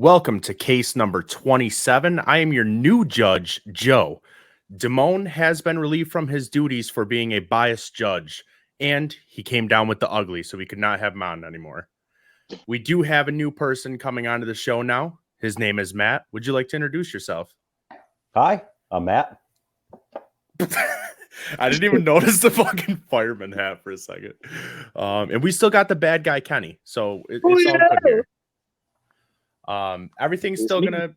Welcome to case number 27. I am your new judge, Joe. Damone has been relieved from his duties for being a biased judge, and he came down with the ugly, so we could not have him on anymore. We do have a new person coming onto the show now. His name is Matt. Would you like to introduce yourself? Hi, I'm Matt. I didn't even notice the fucking fireman hat for a second. And we still got the bad guy, Kenny. So it's all good here. Everything's still gonna,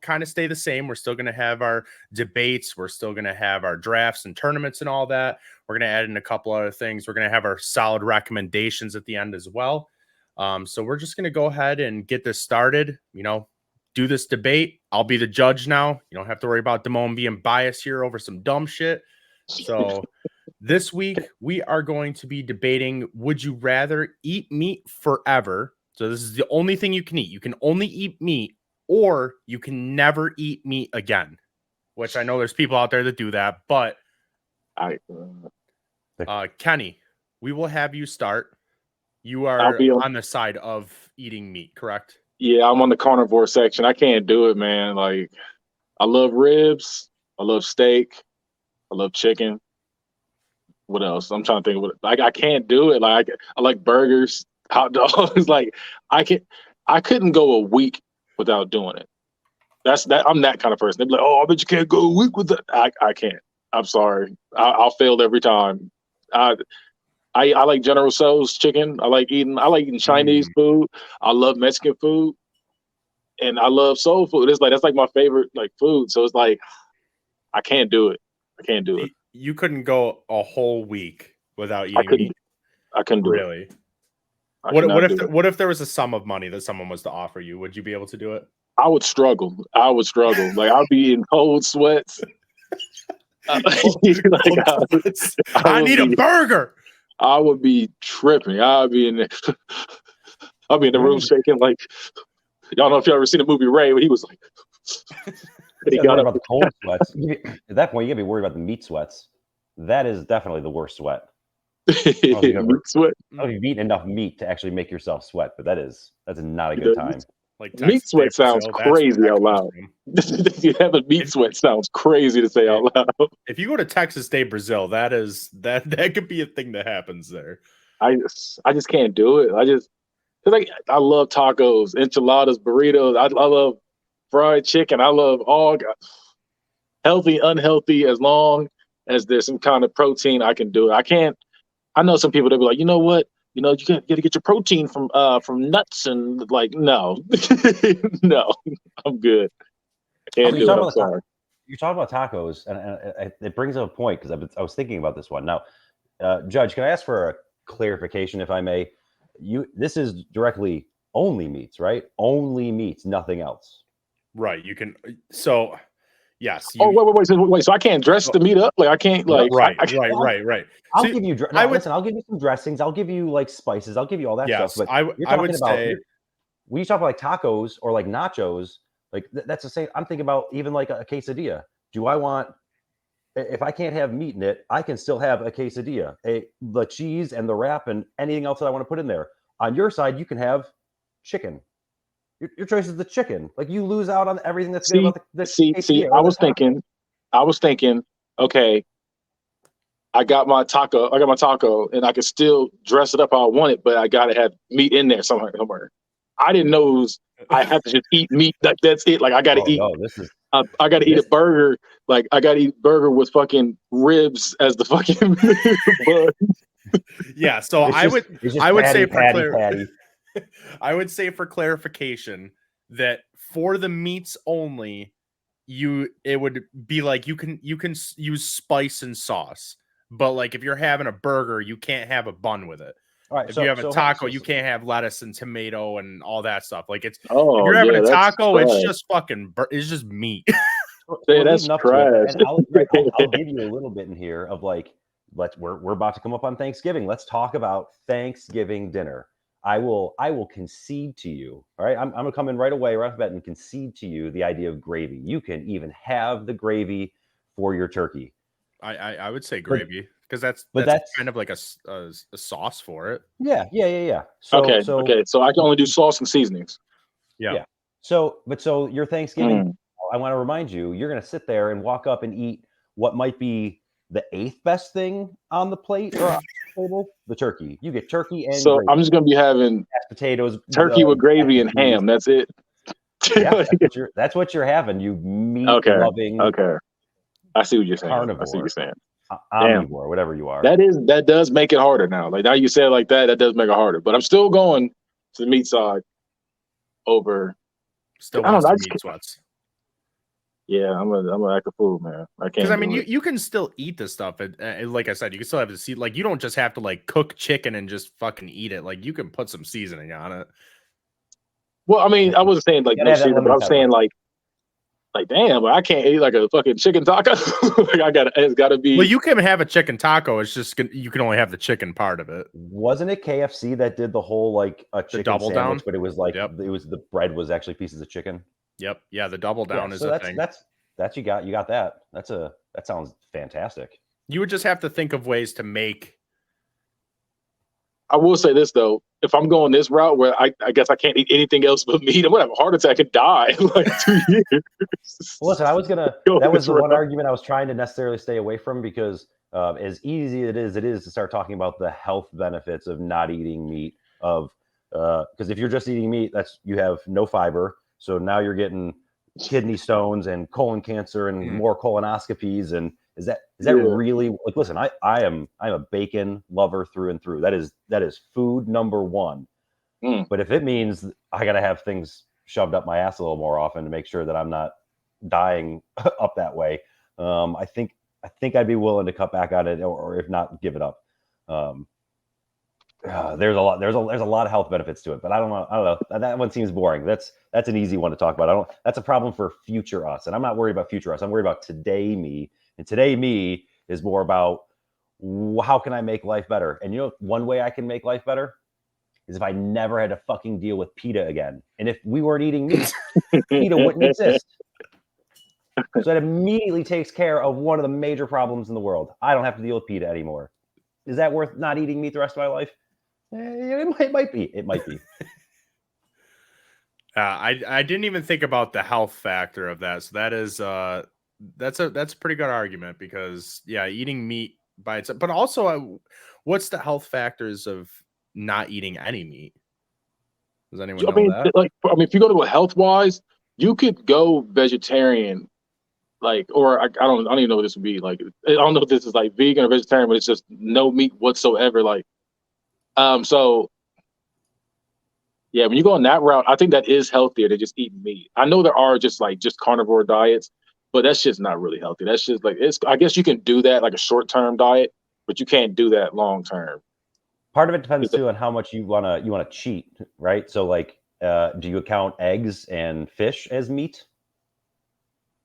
kind of stay the same. We're still gonna have our debates. We're still gonna have our drafts and tournaments and all that. We're gonna add in a couple other things. We're gonna have our solid recommendations at the end as well. So we're just gonna go ahead and get this started. Do this debate. I'll be the judge now. You don't have to worry about Damone being biased here over some dumb shit. So this week we are going to be debating: would you rather eat meat forever? So this is the only thing you can eat. You can only eat meat, or you can never eat meat again, which I know there's people out there that do that. But Kenny, we will have you start. You are on the side of eating meat, correct? Yeah, I'm on the carnivore section. I can't do it, man. Like, I love ribs. I love steak. I love chicken. What else? I'm trying to think. I can't do it. Like, I like burgers. Hot dogs. Like, I couldn't go a week without doing it. I'm that kind of person. They'd be like, "Oh, I bet you can't go a week with that." I can't. I'm sorry. I'll fail every time. I like General Tso's chicken. I like eating Chinese food. I love Mexican food, and I love soul food. It's like that's like my favorite food. So it's like I can't do it. I can't do it. You couldn't go a whole week without eating meat. I couldn't do it. Really? What if there was a sum of money that someone was to offer you? Would you be able to do it? I would struggle. Like, I'd be in cold sweats. I need a burger. I would be tripping. I'd be in the room shaking like, y'all know if y'all ever seen the movie Ray, when he was like, he got up. About the cold sweats. At that point, you gotta be worried about the meat sweats. That is definitely the worst sweat. Meat sweat. You've eaten enough meat to actually make yourself sweat, but that's not a good time. Like meat sweat sounds crazy out loud. You have a meat sweat sounds crazy to say out loud. If you go to Texas State, Brazil, that could be a thing that happens there. I just can't do it. I love tacos, enchiladas, burritos. I love fried chicken. I love all healthy, unhealthy. As long as there's some kind of protein, I can do it. I can't. I know some people that be like, you know what? You got to get your protein from nuts, and no, no, I'm good. I can't do it. I'm sorry. You're talking about tacos, and it brings up a point because I was thinking about this one. Now, Judge, can I ask for a clarification, if I may? This is directly only meats, right? Only meats, nothing else. Right. You can. So. Yes. Wait. So I can't dress the meat up? Like, I can't, like... Right. I'll give you... listen, I'll give you some dressings. I'll give you, spices. I'll give you all that stuff. But I would say... When you talk about, tacos or, nachos, that's the same... I'm thinking about even, a quesadilla. Do I want... If I can't have meat in it, I can still have a quesadilla. The cheese and the wrap and anything else that I want to put in there. On your side, you can have chicken. Your choice is the chicken. You lose out on everything that's good about the See, I was thinking, okay, I got my taco, and I could still dress it up how I want it, but I gotta have meat in there somewhere. I didn't know I have to just eat meat. That's it. I gotta eat. I gotta eat a burger. I gotta eat burger with fucking ribs as the fucking bun. Yeah. So I would say for I would say for clarification that for the meats only, it would be you can use spice and sauce, but if you're having a burger, you can't have a bun with it. All right, if you have a taco, you can't have lettuce and tomato and all that stuff. If you're having a taco, it's just it's just meat. That's trash. I'll give you a little bit in here of we're about to come up on Thanksgiving. Let's talk about Thanksgiving dinner. I will concede to you. All right. I'm going to come in right away, right off the bat, and concede to you the idea of gravy. You can even have the gravy for your turkey. I would say gravy because that's kind of like a sauce for it. Yeah. So I can only do sauce and seasonings. Yeah. So your Thanksgiving, I want to remind you, you're going to sit there and walk up and eat what might be the 8th best thing on the plate or on the table, the turkey. You get turkey and so gravy. I'm just going to be having mashed potatoes, turkey with gravy and ham. That's it. Yeah, that's what you're having. You meat loving. Okay. I see what you're saying. Carnivore. I see what you're saying. Omnivore, whatever you are. That does make it harder now. Like now you say it like that, that does make it harder. But I'm still going to the meat side over. Still wants to meat sweats. Yeah, I'm gonna act a fool, man. I can't. Because I mean, you can still eat this stuff. Like I said, you can still have the seed. Like you don't just have to like cook chicken and just fucking eat it. Like you can put some seasoning on it. Well, I mean, I wasn't saying like no seasoning, but I was saying like damn, I can't eat like a fucking chicken taco. Like it's gotta be. Well, you can have a chicken taco. It's just you can only have the chicken part of it. Wasn't it KFC that did the whole like a chicken double sandwich, down? but it was like it was the bread was actually pieces of chicken. Yep. Yeah, the double down is a thing. That's you got that. That sounds fantastic. You would just have to think of ways to make. I will say this though, if I'm going this route where I guess I can't eat anything else but meat, I'm gonna have a heart attack and die in like 2 years. Listen, I was gonna. That was the one argument I was trying to necessarily stay away from because as easy it is to start talking about the health benefits of not eating meat. Because if you're just eating meat, you have no fiber, so now you're getting kidney stones and colon cancer and more colonoscopies. And is that really like? Listen, I'm a bacon lover through and through. That is food number one. But if it means I got to have things shoved up my ass a little more often to make sure that I'm not dying up that way, I think I'd be willing to cut back on it, or if not, give it up. There's a lot of health benefits to it, but I don't know. That one seems boring. That's an easy one to talk about. That's a problem for future us, and I'm not worried about future us. I'm worried about today me, and today me is more about how can I make life better. And one way I can make life better is if I never had to fucking deal with PETA again. And if we weren't eating meat, PETA wouldn't exist. So that immediately takes care of one of the major problems in the world. I don't have to deal with PETA anymore. Is that worth not eating meat the rest of my life? It might be. It might be. I didn't even think about the health factor of that. So that is that's a pretty good argument because eating meat by itself, but also what's the health factors of not eating any meat? Does anyone know that? If you go to a health wise, you could go vegetarian, or I don't even know what this would be like. I don't know if this is like vegan or vegetarian, but it's just no meat whatsoever. So yeah, when you go on that route, I think that is healthier than just eating meat. I know there are just carnivore diets, but that's just not really healthy. That's just I guess you can do that like a short-term diet, but you can't do that long-term. Part of it depends too on how much you wanna cheat, right? So do you count eggs and fish as meat?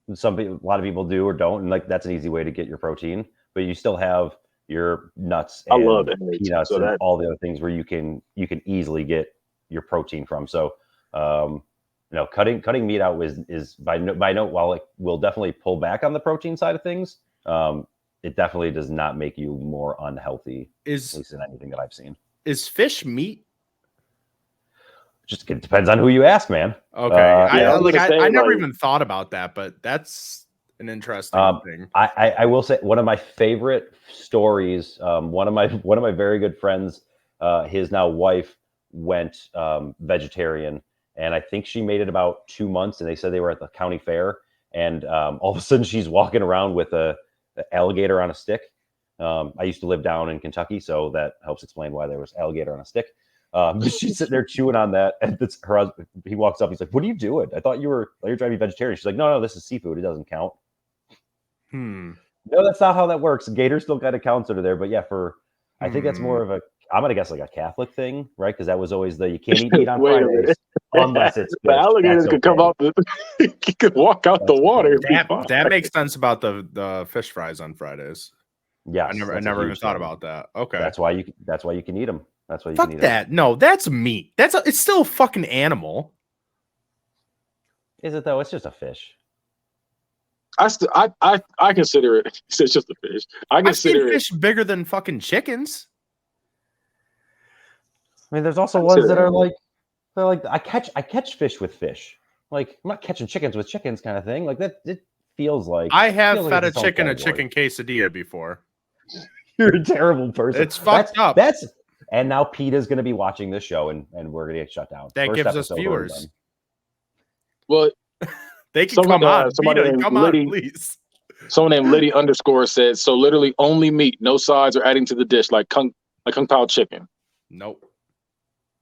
A lot of people do or don't, and that's an easy way to get your protein, but you still have your nuts and peanuts and all the other things where you can easily get your protein from. So cutting meat out is by no, while it will definitely pull back on the protein side of things, it definitely does not make you more unhealthy, at least in anything that I've seen. Is fish meat? It depends on who you ask, man. Okay. I never even thought about that, but that's an interesting thing. I will say one of my favorite stories, one of my very good friends, his now wife went vegetarian, and I think she made it about 2 months, and they said they were at the county fair, and all of a sudden she's walking around with a alligator on a stick. I used to live down in Kentucky, so that helps explain why there was alligator on a stick. She's sitting there chewing on that, and her husband, he walks up, he's like, "What are you doing? I thought you're trying to be vegetarian." She's like, No, this is seafood. It doesn't count. No, that's not how that works. Gator still kind of counts under there, but yeah, I think that's more of I'm gonna guess like a Catholic thing, right? Because that was always you can't eat meat on Fridays unless it's the alligators could come out. He could walk out the water. That makes sense about the fish fries on Fridays. Yeah, I never even thought about that. Okay, that's why you can eat them. That's why you can eat that. Them. No, that's meat. It's still a fucking animal. Is it though? It's just a fish. I consider it. It's just a fish. I consider fish bigger than fucking chickens. I mean, there's also ones that are like I catch fish with fish. Like, I'm not catching chickens with chickens kind of thing. Like that, it feels like I have fed like a chicken a chicken quesadilla before. You're a terrible person. It's fucked up. And now PETA's going to be watching this show, and we're going to get shut down. That gives us viewers. Well, they can come on. Somebody named come Liddy, on, please. Someone named Liddy _ said, so literally only meat, no sides or adding to the dish, like kung pao chicken. Nope.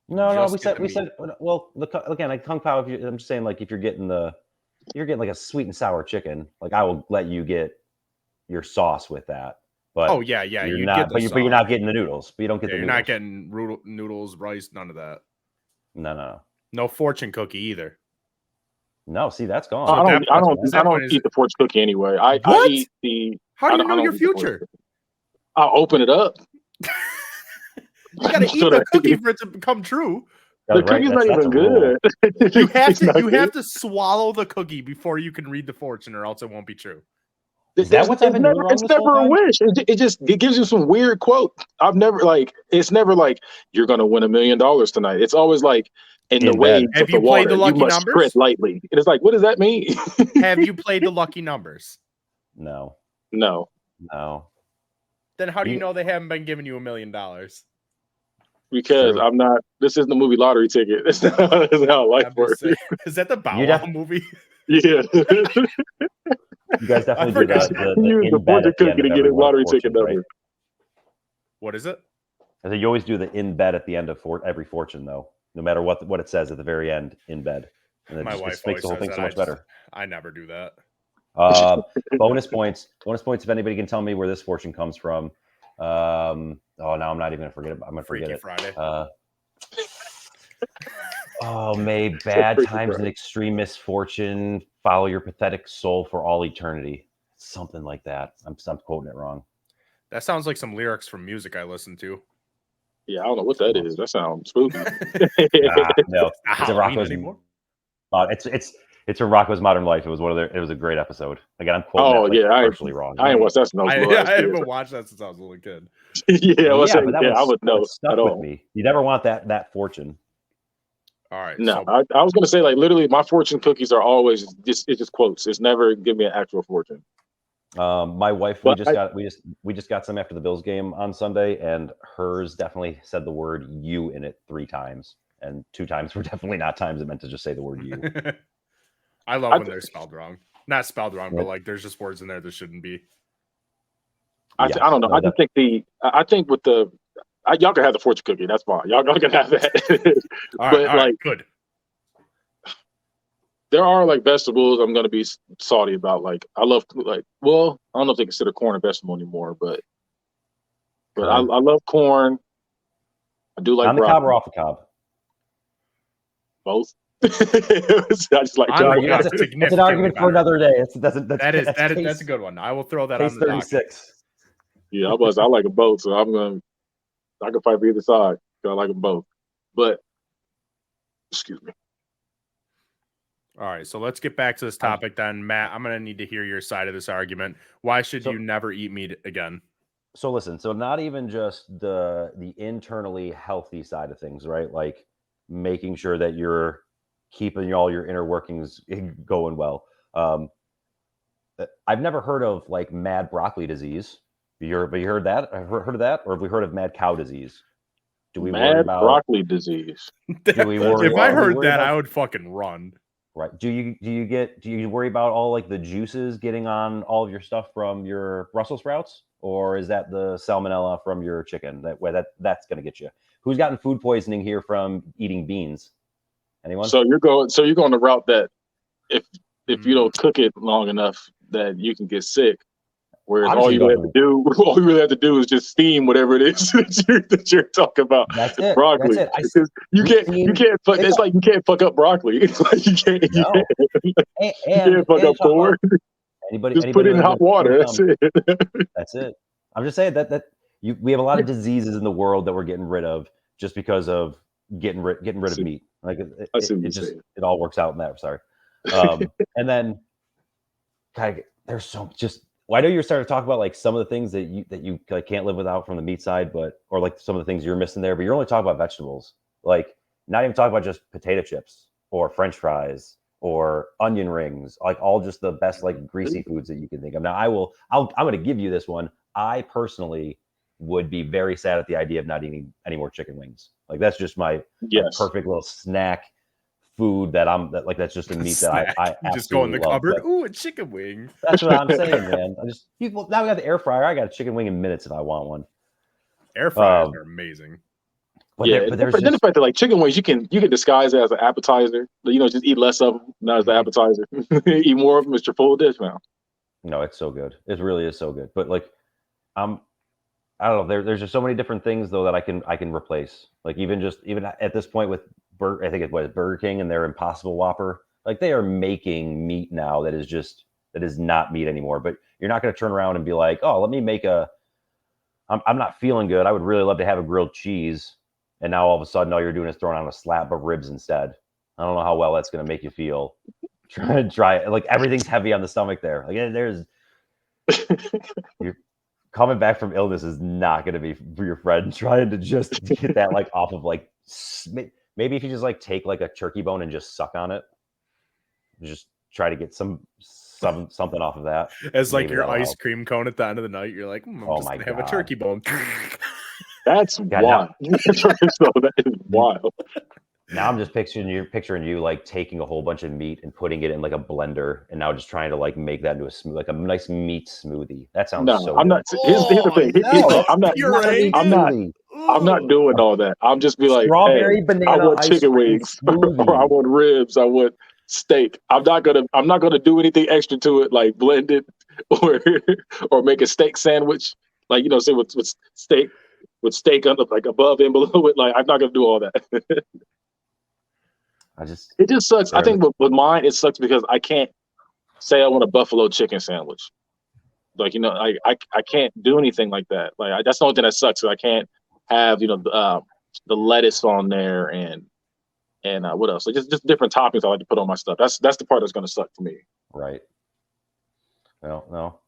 No. We said well, again, like kung pao. I'm just saying, like if you're getting like a sweet and sour chicken, like I will let you get your sauce with that. But yeah, you're not. But you're not getting the noodles. But you don't get the. You're noodles. not getting noodles, rice, none of that. No. No fortune cookie either. No, see, that's gone. I don't eat the fortune cookie anyway. I eat the. How do you know your future? I'll open it up. You gotta eat the cookie for it to become true. The cookie's not even good. You have to swallow the cookie before you can read the fortune, or else it won't be true. Is that what's happening? It's never a wish. It gives you some weird quote. It's never like you're gonna win $1 million tonight. It's always like in the waves of the water, you must tread lightly. And it's like, what does that mean? Have you played the lucky numbers? No. Then how do you know they haven't been giving you $1 million? Because I'm not. This isn't the movie lottery ticket. That's not how life works. Is that the Bow Wow movie? Yeah. You guys definitely do that. Use the fortune cookie to get a lottery ticket number. Right? What is it? I think you always do the in bed at the end of every fortune, though. No matter what it says at the very end, in bed. And my wife makes the whole thing so much better. I never do that. Bonus points. Bonus points if anybody can tell me where this fortune comes from. Now I'm not even gonna forget it. I'm gonna forget it. Friday. May bad times and extreme misfortune follow your pathetic soul for all eternity. Something like that. I'm quoting it wrong. That sounds like some lyrics from music I listen to. Yeah, I don't know what that is. That sounds spooky. No, it's a Rocco's anymore. It's from Rocco's Modern Life. It was a great episode. Again, I'm quoting partially wrong. I ain't watched that since I haven't watched that since I was a little kid. I would know at all. You never want that fortune. All right. No, I was gonna say, like, literally my fortune cookies are always just quotes. It's never give me an actual fortune. My wife, we just got some after the Bills game on Sunday, and hers definitely said the word "you" in it 3 times, and 2 times were definitely not times it meant to just say the word "you." I love when they're spelled wrong. Not spelled wrong, but like there's just words in there that shouldn't be. I don't know. I think with the y'all can have the fortune cookie. That's fine. Y'all can have that. All right, good. There are like vegetables I'm gonna be salty about. Like I love I don't know if they consider corn a vegetable anymore, but I love corn. I do like on the cob or off the cob. Both. I just like that's an argument for another day. That's a good one. I will throw that on the 36. Yeah, I like them both, so I can fight for either side. I like them both. But excuse me. All right, so let's get back to this topic then. Matt, I'm going to need to hear your side of this argument. Why should you never eat meat again? So listen, not even just the internally healthy side of things, right? Like making sure that you're keeping all your inner workings going well. I've never heard of like mad broccoli disease. You heard that? I've heard of that, or have we heard of mad cow disease? Do we worry about broccoli disease? If I heard that, I would fucking run. Right. Do you worry about all like the juices getting on all of your stuff from your Brussels sprouts, or is that the salmonella from your chicken that's going to get you? Who's gotten food poisoning here from eating beans? Anyone? So you're going the route that if you don't cook it long enough that you can get sick. Whereas all you really have to do is just steam whatever it is that you're talking about. That's it. Broccoli. That's it. You can't fuck. It's like you can't fuck up broccoli. It's like you can't. No. You can't fuck up corn. Just put it in hot water. That's it. That's it. I'm just saying that we have a lot of diseases in the world that we're getting rid of just because of getting rid of meat. Like it all works out in that. Sorry. And then, there's so just. Well, I know you're starting to talk about like some of the things that you like can't live without from the meat side, or like some of the things you're missing there. But you're only talking about vegetables, like not even talking about just potato chips or French fries or onion rings, like all just the best like greasy foods that you can think of. Now I'm going to give you this one. I personally would be very sad at the idea of not eating any more chicken wings. Like that's just my perfect little snack food that's just a meat that I absolutely just go in the love. cupboard. Ooh, a chicken wing. That's what I'm saying, man. Now we got the air fryer. I got a chicken wing in minutes if I want one. Air fryers are amazing. But then the fact that like chicken wings, you can disguise it as an appetizer. Just eat less of them, not as an appetizer. Eat more of them as your full dish now. No, it's so good. It really is so good. But like, I don't know. There's just so many different things though that I can replace. Like even at this point with I think it's Burger King and their Impossible Whopper. Like they are making meat now that is not meat anymore. But you're not going to turn around and be like, oh, let me make I'm not feeling good. I would really love to have a grilled cheese. And now all of a sudden, all you're doing is throwing on a slab of ribs instead. I don't know how well that's going to make you feel. Try it. Like everything's heavy on the stomach there. Like you're coming back from illness is not going to be for your friend. Trying to just get that like off of like, maybe if you just like take like a turkey bone and just suck on it, just try to get something off of that. As like your ice cream cone at the end of the night, you're like, I'm just gonna have a turkey bone. That's wild. That is wild. Now I'm just picturing you like taking a whole bunch of meat and putting it in like a blender, and now just trying to like make that into a nice meat smoothie. That sounds so. I'm not. Here's the thing. I'm not doing all that. I'm just be like, strawberry banana. I want chicken wings, or I want ribs. I want steak. I'm not gonna do anything extra to it, like blend it or make a steak sandwich, like say with steak. With steak under like above and below it, like I'm not gonna do all that. It just sucks. I think with mine it sucks because I can't say I want a buffalo chicken sandwich. Like I can't do anything like that. Like that's the only thing that sucks. So I can't have the lettuce on there and what else? So just different toppings I like to put on my stuff. That's the part that's gonna suck to me. Right. Well, no.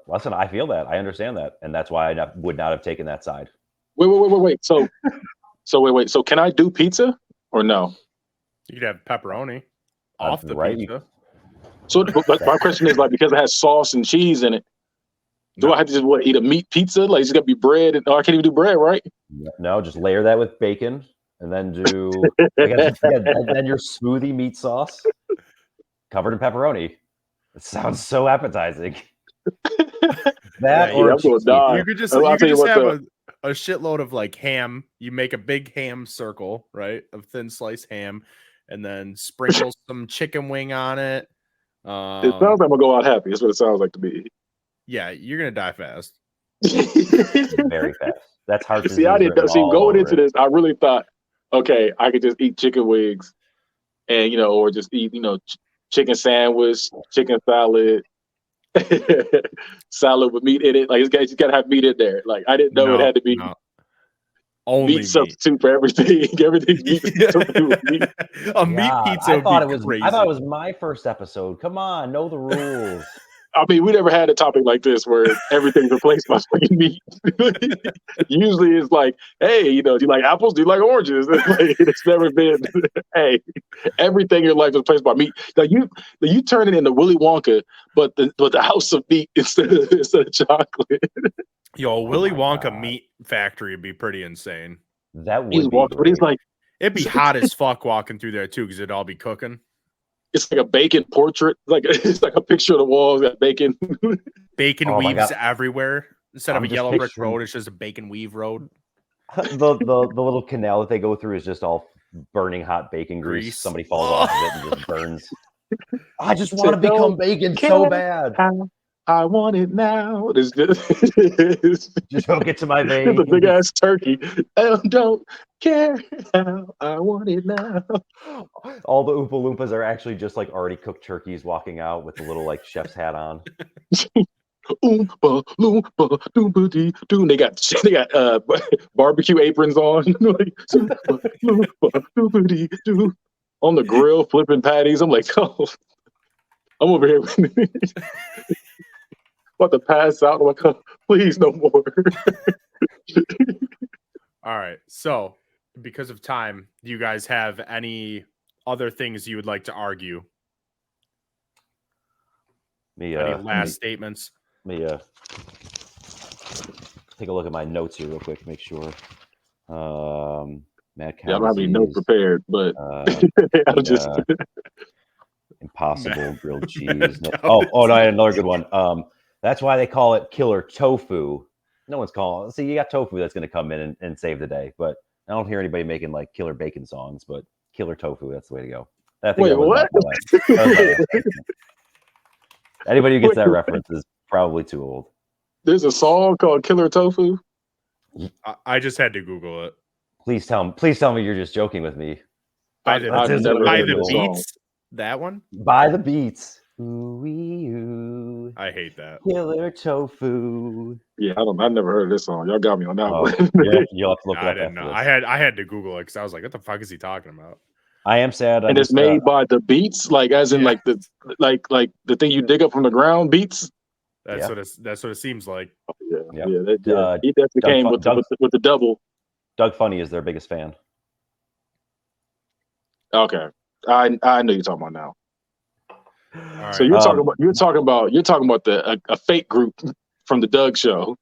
Listen, I feel that. I understand that, and that's why I would not have taken that side. Wait. So wait. So can I do pizza or no? You could have pepperoni off the pizza. So my question is like, because it has sauce and cheese in it, do I have to just eat a meat pizza? Like it's gonna be bread, and I can't even do bread, right? No, just layer that with bacon, and then do and then your smoothie meat sauce covered in pepperoni. It sounds so appetizing. I'm gonna die. You could just have a shitload of like ham. You make a big ham circle, right, of thin sliced ham, and then sprinkle some chicken wing on it. It sounds like I'm gonna go out happy. That's what it sounds like to me. Yeah, you're gonna die fast. Very fast. That's hard to see. I didn't see going into this. I really thought, okay, I could just eat chicken wings, and or just eat chicken sandwich, chicken salad. Salad with meat in it, like you gotta have meat in there. Like I didn't know it had to be only meat substitute for everything. Everything's meat substitute with meat. A meat pizza. I thought it was my first episode. Come on, know the rules. I mean, we never had a topic like this where everything's replaced by fucking meat. Usually it's like, hey, do you like apples? Do you like oranges? It's never been, hey, everything in your life is replaced by meat. Like you turn it into Willy Wonka, but the house of meat instead of chocolate. Yo, Willy Wonka meat factory would be pretty insane. That would be but he's like, it'd be hot as fuck walking through there too, because it'd all be cooking. It's like a bacon portrait. It's like a picture of the walls got bacon. Bacon weaves everywhere. Instead of a yellow brick road, it's just a bacon weave road. The little canal that they go through is just all burning hot bacon grease. Somebody falls off of it and just burns. I just want to become bacon so bad. I want it now. Just hook it to my vein. It's a big ass turkey. I don't care how. I want it now. All the Oompa Loompas are actually just like already cooked turkeys walking out with the little like chef's hat on. Oompa Loompa Doompa Dee Doom. They got barbecue aprons on. Like, Loompa Doompa Dee Doom. On the grill flipping patties. I'm like, oh, I'm over here. About to pass out. I'm like, oh, please, no more. All right. So, because of time, do you guys have any other things you would like to argue Any last statements? Let me take a look at my notes here real quick to make sure. Mad cow I don't have any notes prepared, but I'm just impossible grilled cheese. No. Oh, no, I had another good one. That's why they call it killer tofu. No one's calling. See, you got tofu that's going to come in and save the day, but I don't hear anybody making like killer bacon songs. But killer tofu, that's the way to go. Wait, what? Anybody who gets that reference is probably too old. There's a song called Killer Tofu. I just had to Google it. Please tell me you're just joking with me. By the Beats, that one? By the Beats. Ooh. I hate that. Killer tofu. Yeah, I've never heard of this song. Y'all got me on that one. You'll have to look it up. I didn't know. I had to Google it because I was like, what the fuck is he talking about? I am sad. And it's made by the Beats, like as in like the the thing you dig up from the ground, Beats. That's what it seems like. Yeah. He definitely came with the double. Doug Funny is their biggest fan. Okay, I know you're talking about now. Right. So you're talking about a fake group from the Doug Show.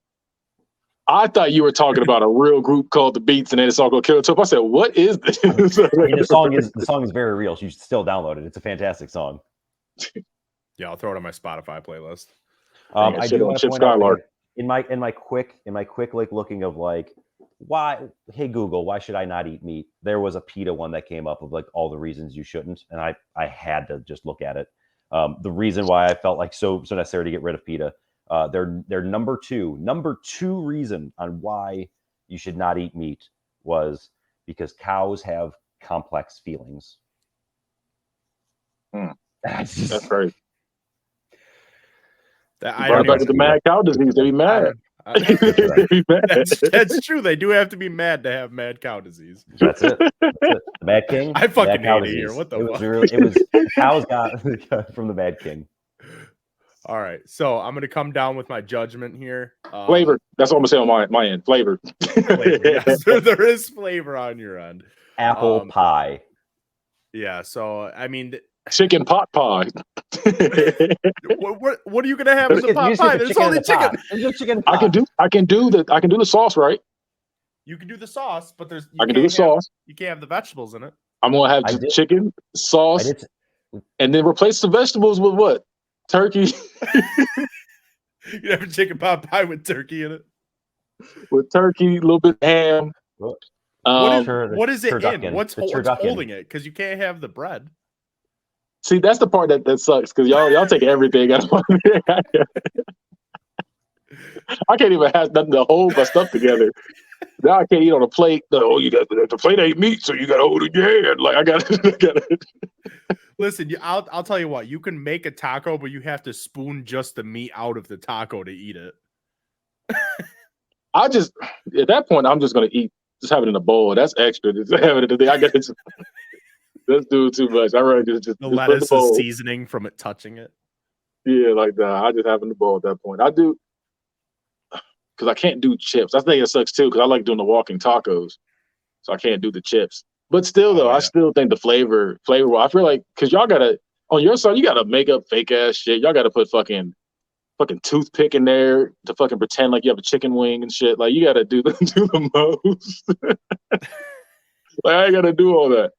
I thought you were talking about a real group called the Beats, and then it's all called Killer Tofu. I said, "What is this?" I mean, the song is very real. You should still download it. It's a fantastic song. Yeah, I'll throw it on my Spotify playlist. I do want to point out in my quick like looking of like why. Hey Google, why should I not eat meat? There was a PETA one that came up of like all the reasons you shouldn't, and I had to just look at it. The reason why I felt like so necessary to get rid of PETA. Their number two reason on why you should not eat meat was because cows have complex feelings. That's great. I don't with the mad cow disease. They be mad. That's true. They do have to be mad to have mad cow disease. That's it. The Mad King. I fucking hate it here. What the fuck? It was cows got from the Mad King. All right, so I'm gonna come down with my judgment here. Flavor. That's what I'm gonna say on my end. Flavor. Yes, there is flavor on your end. Apple pie. Yeah. So I mean, chicken pot pie. What are you gonna have in the pot pie? There's only chicken. There's chicken. I can do the sauce right. You can do the sauce, but I can do the sauce. You can't have the vegetables in it. I'm gonna have chicken sauce, and then replace the vegetables with what? Turkey. You have a chicken pot pie with turkey in it. With turkey, a little bit of ham. What is it in? What's holding it? Because you can't have the bread. See, that's the part that sucks. Because y'all take everything out of my I can't even have nothing to hold my stuff together. Now I can't eat on a plate. Oh, you got the plate ain't meat, so you got to hold it in your hand. Like I got it. Listen, I'll tell you what. You can make a taco, but you have to spoon just the meat out of the taco to eat it. At that point, I'm just gonna just have it in a bowl. That's extra. Just have it in the thing. I got it. Let's do too much. I rather just the lettuce is seasoning from it touching it. Yeah, like that. I just have it in the bowl at that point. I do because I can't do chips. I think it sucks too because I like doing the walking tacos, so I can't do the chips. But still, though, I still think the flavor. I feel like because y'all gotta on your side, you gotta make up fake ass shit. Y'all gotta put fucking toothpick in there to fucking pretend like you have a chicken wing and shit. Like you gotta do the most. Like I gotta do all that.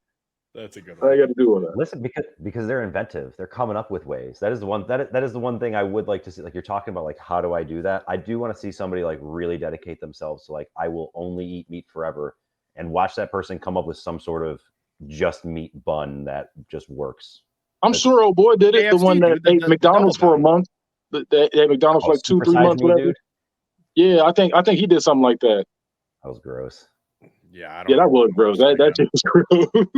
That's a good one. I gotta do all that. Listen, because they're inventive. They're coming up with ways. That is the one that is the one thing I would like to see. Like you're talking about, like how do I do that? I do want to see somebody like really dedicate themselves to like I will only eat meat forever, and watch that person come up with some sort of just meat bun that just works. I'm sure old boy did it. The one that ate McDonald's for a month. They ate McDonald's for like 2-3 months, whatever. Dude. Yeah, I think he did something like that. That was gross. Yeah, that was gross. That shit was gross.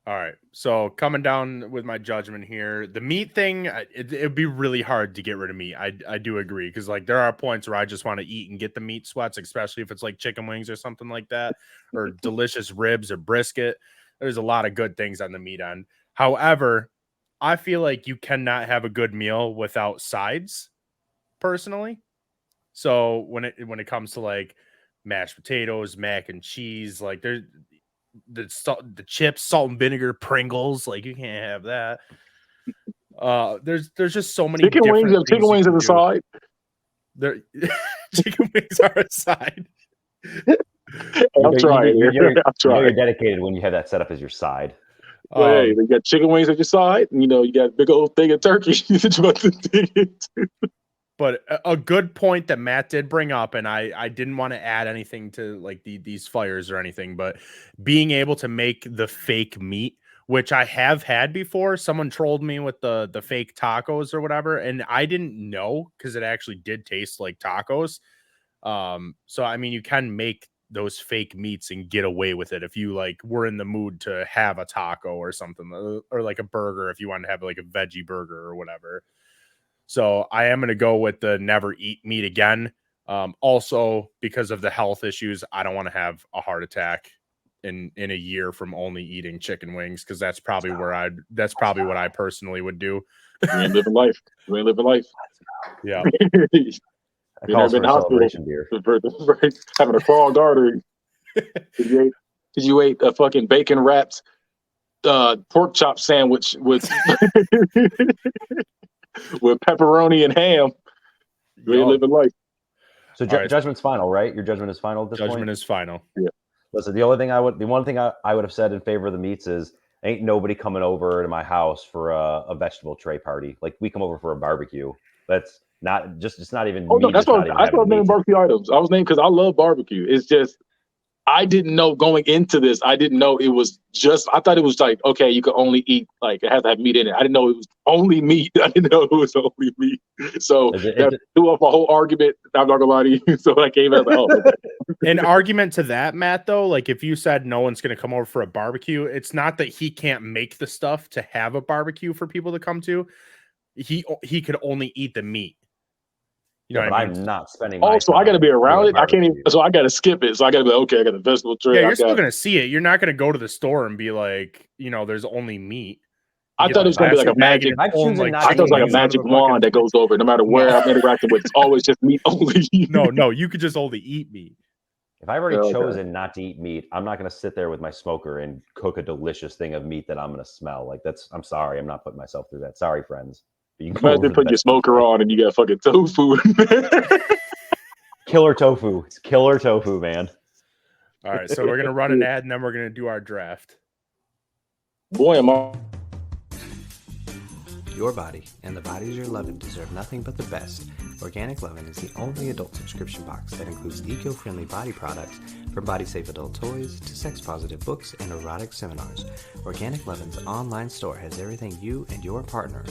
All right, so coming down with my judgment here, the meat thing, it'd be really hard to get rid of meat. I do agree because like there are points where I just want to eat and get the meat sweats, especially if it's like chicken wings or something like that, or delicious ribs or brisket. There's a lot of good things on the meat end. However, I feel like you cannot have a good meal without sides, personally. So when it comes to like mashed potatoes, mac and cheese, like there's the chips, salt and vinegar, Pringles, like you can't have that. There's just so many chicken wings. different Chicken wings as a side. There, chicken wings are a side. I'm trying. You're dedicated when you have that set up as your side. Well, hey, you got chicken wings at your side, and you got a big old thing of turkey that you're about to dig into. But a good point that Matt did bring up, and I didn't want to add anything to like these fires or anything, but being able to make the fake meat, which I have had before. Someone trolled me with the fake tacos or whatever, and I didn't know because it actually did taste like tacos. So I mean, you can make those fake meats and get away with it if you like were in the mood to have a taco or something, or like a burger if you want to have like a veggie burger or whatever. So I am going to go with the never eat meat again. Also because of the health issues, I don't want to have a heart attack in a year from only eating chicken wings, because that's probably what I personally would do. You ain't living life. Yeah. I call it for a celebration beer. Having a clogged artery. Because you ate a fucking bacon wrapped pork chop sandwich with with pepperoni and ham. You ain't living life. So judgment's final, right? Your judgment is final at this point? Judgment is final. Yeah. Listen, the one thing I would have said in favor of the meats is ain't nobody coming over to my house for a vegetable tray party. Like, we come over for a barbecue. That's not just, it's not even. Oh no, that's what I was naming barbecue items. I was named because I love barbecue. It's just I didn't know going into this. I didn't know it was just. I thought it was like, okay, you could only eat, like, it has to have meat in it. I didn't know it was only meat. I didn't know it was only meat. So that threw off a whole argument. I'm not gonna lie to you. So I came out like, oh. Okay. An argument to that, Matt, though, like if you said no one's gonna come over for a barbecue, it's not that he can't make the stuff to have a barbecue for people to come to. He could only eat the meat. You know, but I mean? I'm not spending. So I got to be around it. I can't even. So I got to skip it. So I got to be like, okay, I got the vegetable tray. Yeah, you're still gonna see it. You're not gonna go to the store and be like, there's only meat. I thought it was gonna be like a magic. I thought it was like a magic wand that goes over no matter where I'm interacting with. It's always just meat only. No, you could just only eat meat. If I've already chosen not to eat meat, I'm not gonna sit there with my smoker and cook a delicious thing of meat that I'm gonna smell. Like, I'm sorry, I'm not putting myself through that. Sorry, friends. Imagine putting your smoker on and you got fucking tofu. Killer tofu. It's killer tofu, man. All right, so we're gonna run an ad and then we're gonna do our draft. Boy, am I. Your body and the bodies you're loving deserve nothing but the best. Organic Lovin' is the only adult subscription box that includes eco-friendly body products, from body-safe adult toys to sex-positive books and erotic seminars. Organic Lovin's online store has everything you and your partner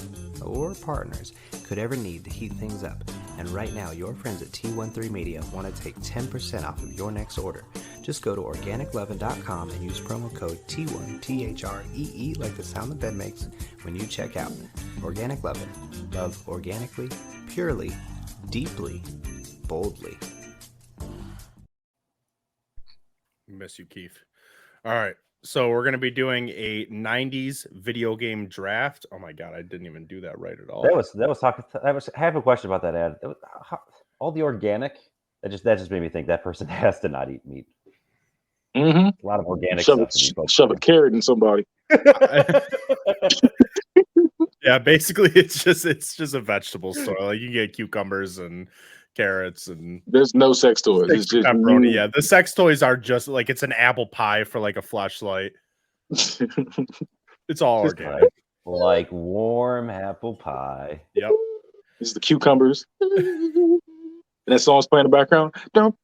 or partners could ever need to heat things up. And right now, your friends at T13 Media want to take 10% off of your next order. Just go to organiclovin.com and use promo code T1, THREE, like the sound the bed makes, when you check out. Organic Lovin'. Love organically, purely, deeply, boldly. Miss you, Keith. All right. So we're going to be doing a 90s video game draft. Oh my God, I didn't even do that right at all. I have a question about that ad. All the organic, that just made me think that person has to not eat meat. Mm-hmm. A lot of organic shove a carrot in somebody. Yeah, basically it's just a vegetable store. Like, you can get cucumbers and carrots, and there's no sex toys. It's just pepperoni. Yeah, the sex toys are just like, it's an apple pie for like a fleshlight. It's all organic. Like warm apple pie. Yep. This is the cucumbers. And that song's playing in the background. All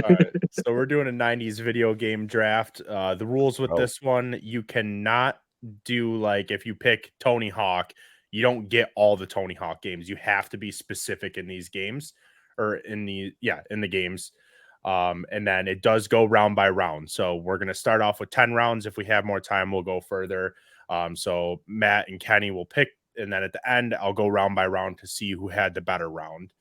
right, so we're doing a 90s video game draft. The rules with this one, you cannot do, like, if you pick Tony Hawk, you don't get all the Tony Hawk games. You have to be specific in these games, or in the games. And then it does go round by round. So we're going to start off with 10 rounds. If we have more time, we'll go further. So Matt and Kenny will pick, and then at the end, I'll go round by round to see who had the better round.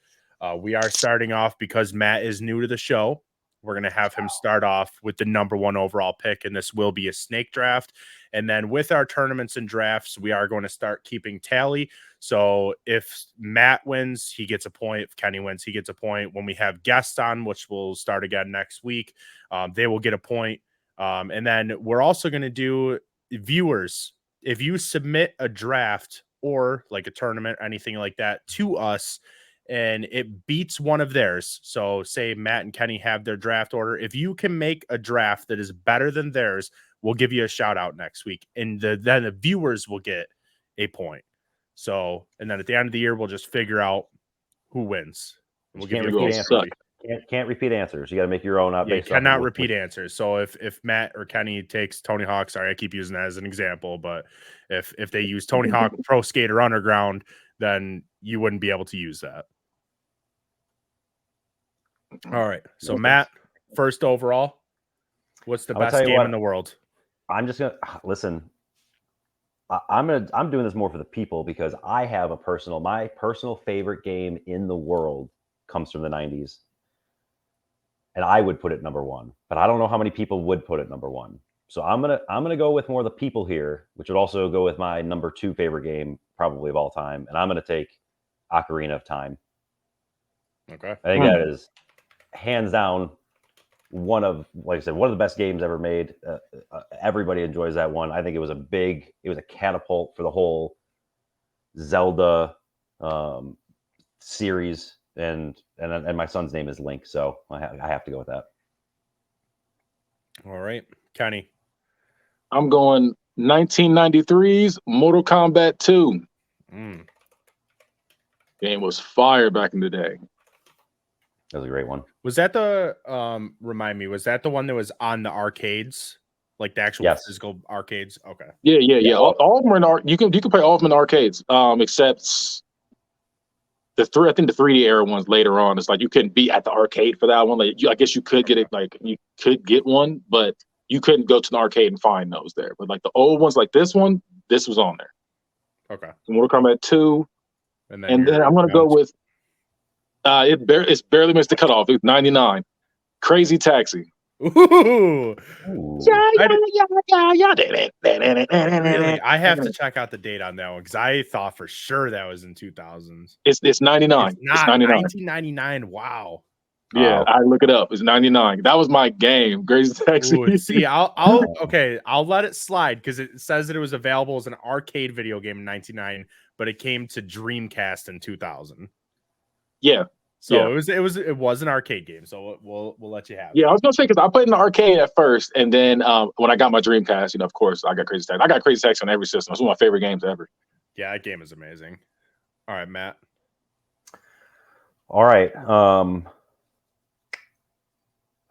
We are starting off, because Matt is new to the show, we're going to have him start off with the number 1 overall pick, and this will be a snake draft. And then with our tournaments and drafts, we are going to start keeping tally. So if Matt wins, he gets a point. If Kenny wins, he gets a point. When we have guests on, which will start again next week, they will get a point. And then we're also going to do viewers. If you submit a draft or like a tournament, anything like that to us, and it beats one of theirs. So say Matt and Kenny have their draft order. If you can make a draft that is better than theirs, we'll give you a shout out next week. And then the viewers will get a point. So, and then at the end of the year, we'll just figure out who wins. We'll give you a answers. Can't repeat answers. You got to make your own up. You cannot repeat answers. So if Matt or Kenny takes Tony Hawk, sorry, I keep using that as an example, but if they use Tony Hawk Pro Skater Underground, then you wouldn't be able to use that. All right. So Matt, first overall, what's the best game in the world? I'm just gonna listen. I'm doing this more for the people because I have my personal favorite game in the world comes from the 90s. And I would put it number one, but I don't know how many people would put it number one. So I'm gonna go with more of the people here, which would also go with my number 2 favorite game probably of all time, and I'm gonna take Ocarina of Time. Okay, I think that is hands down one of the best games ever made. Everybody enjoys that one. I think it was a catapult for the whole Zelda series. And my son's name is Link, so I have to go with that. All right, Kenny. I'm going 1993's Mortal Kombat 2. Game was fire back in the day. That was a great one. Was that the remind me? Was that the one that was on the arcades, like the actual physical arcades? Okay. Yeah. All of them are you can play all of them in arcades, except. I think the 3D era ones later on, it's like you couldn't be at the arcade for that one. Like I guess you could get it, like you could get one, but you couldn't go to an arcade and find those there. But like the old ones, like this one, this was on there. Okay. Mortal Kombat 2, and then I'm gonna go with it's barely missed the cutoff. It's 99. Crazy Taxi. Ooh. Really? I have to check out the date on that one because I thought for sure that was in 2000s. It's 99. It's 99. 1999. Wow. Yeah, I look it up. It's 99. That was my game. Crazy Taxi. Ooh, see, I'll let it slide because it says that it was available as an arcade video game in 1999, but it came to Dreamcast in 2000. Yeah. So it was an arcade game. So we'll let you have it. Yeah, I was gonna say because I played in the arcade at first, and then when I got my Dreamcast, of course, I got Crazy Taxi. I got Crazy Taxi on every system. It's one of my favorite games ever. Yeah, that game is amazing. All right, Matt. All right.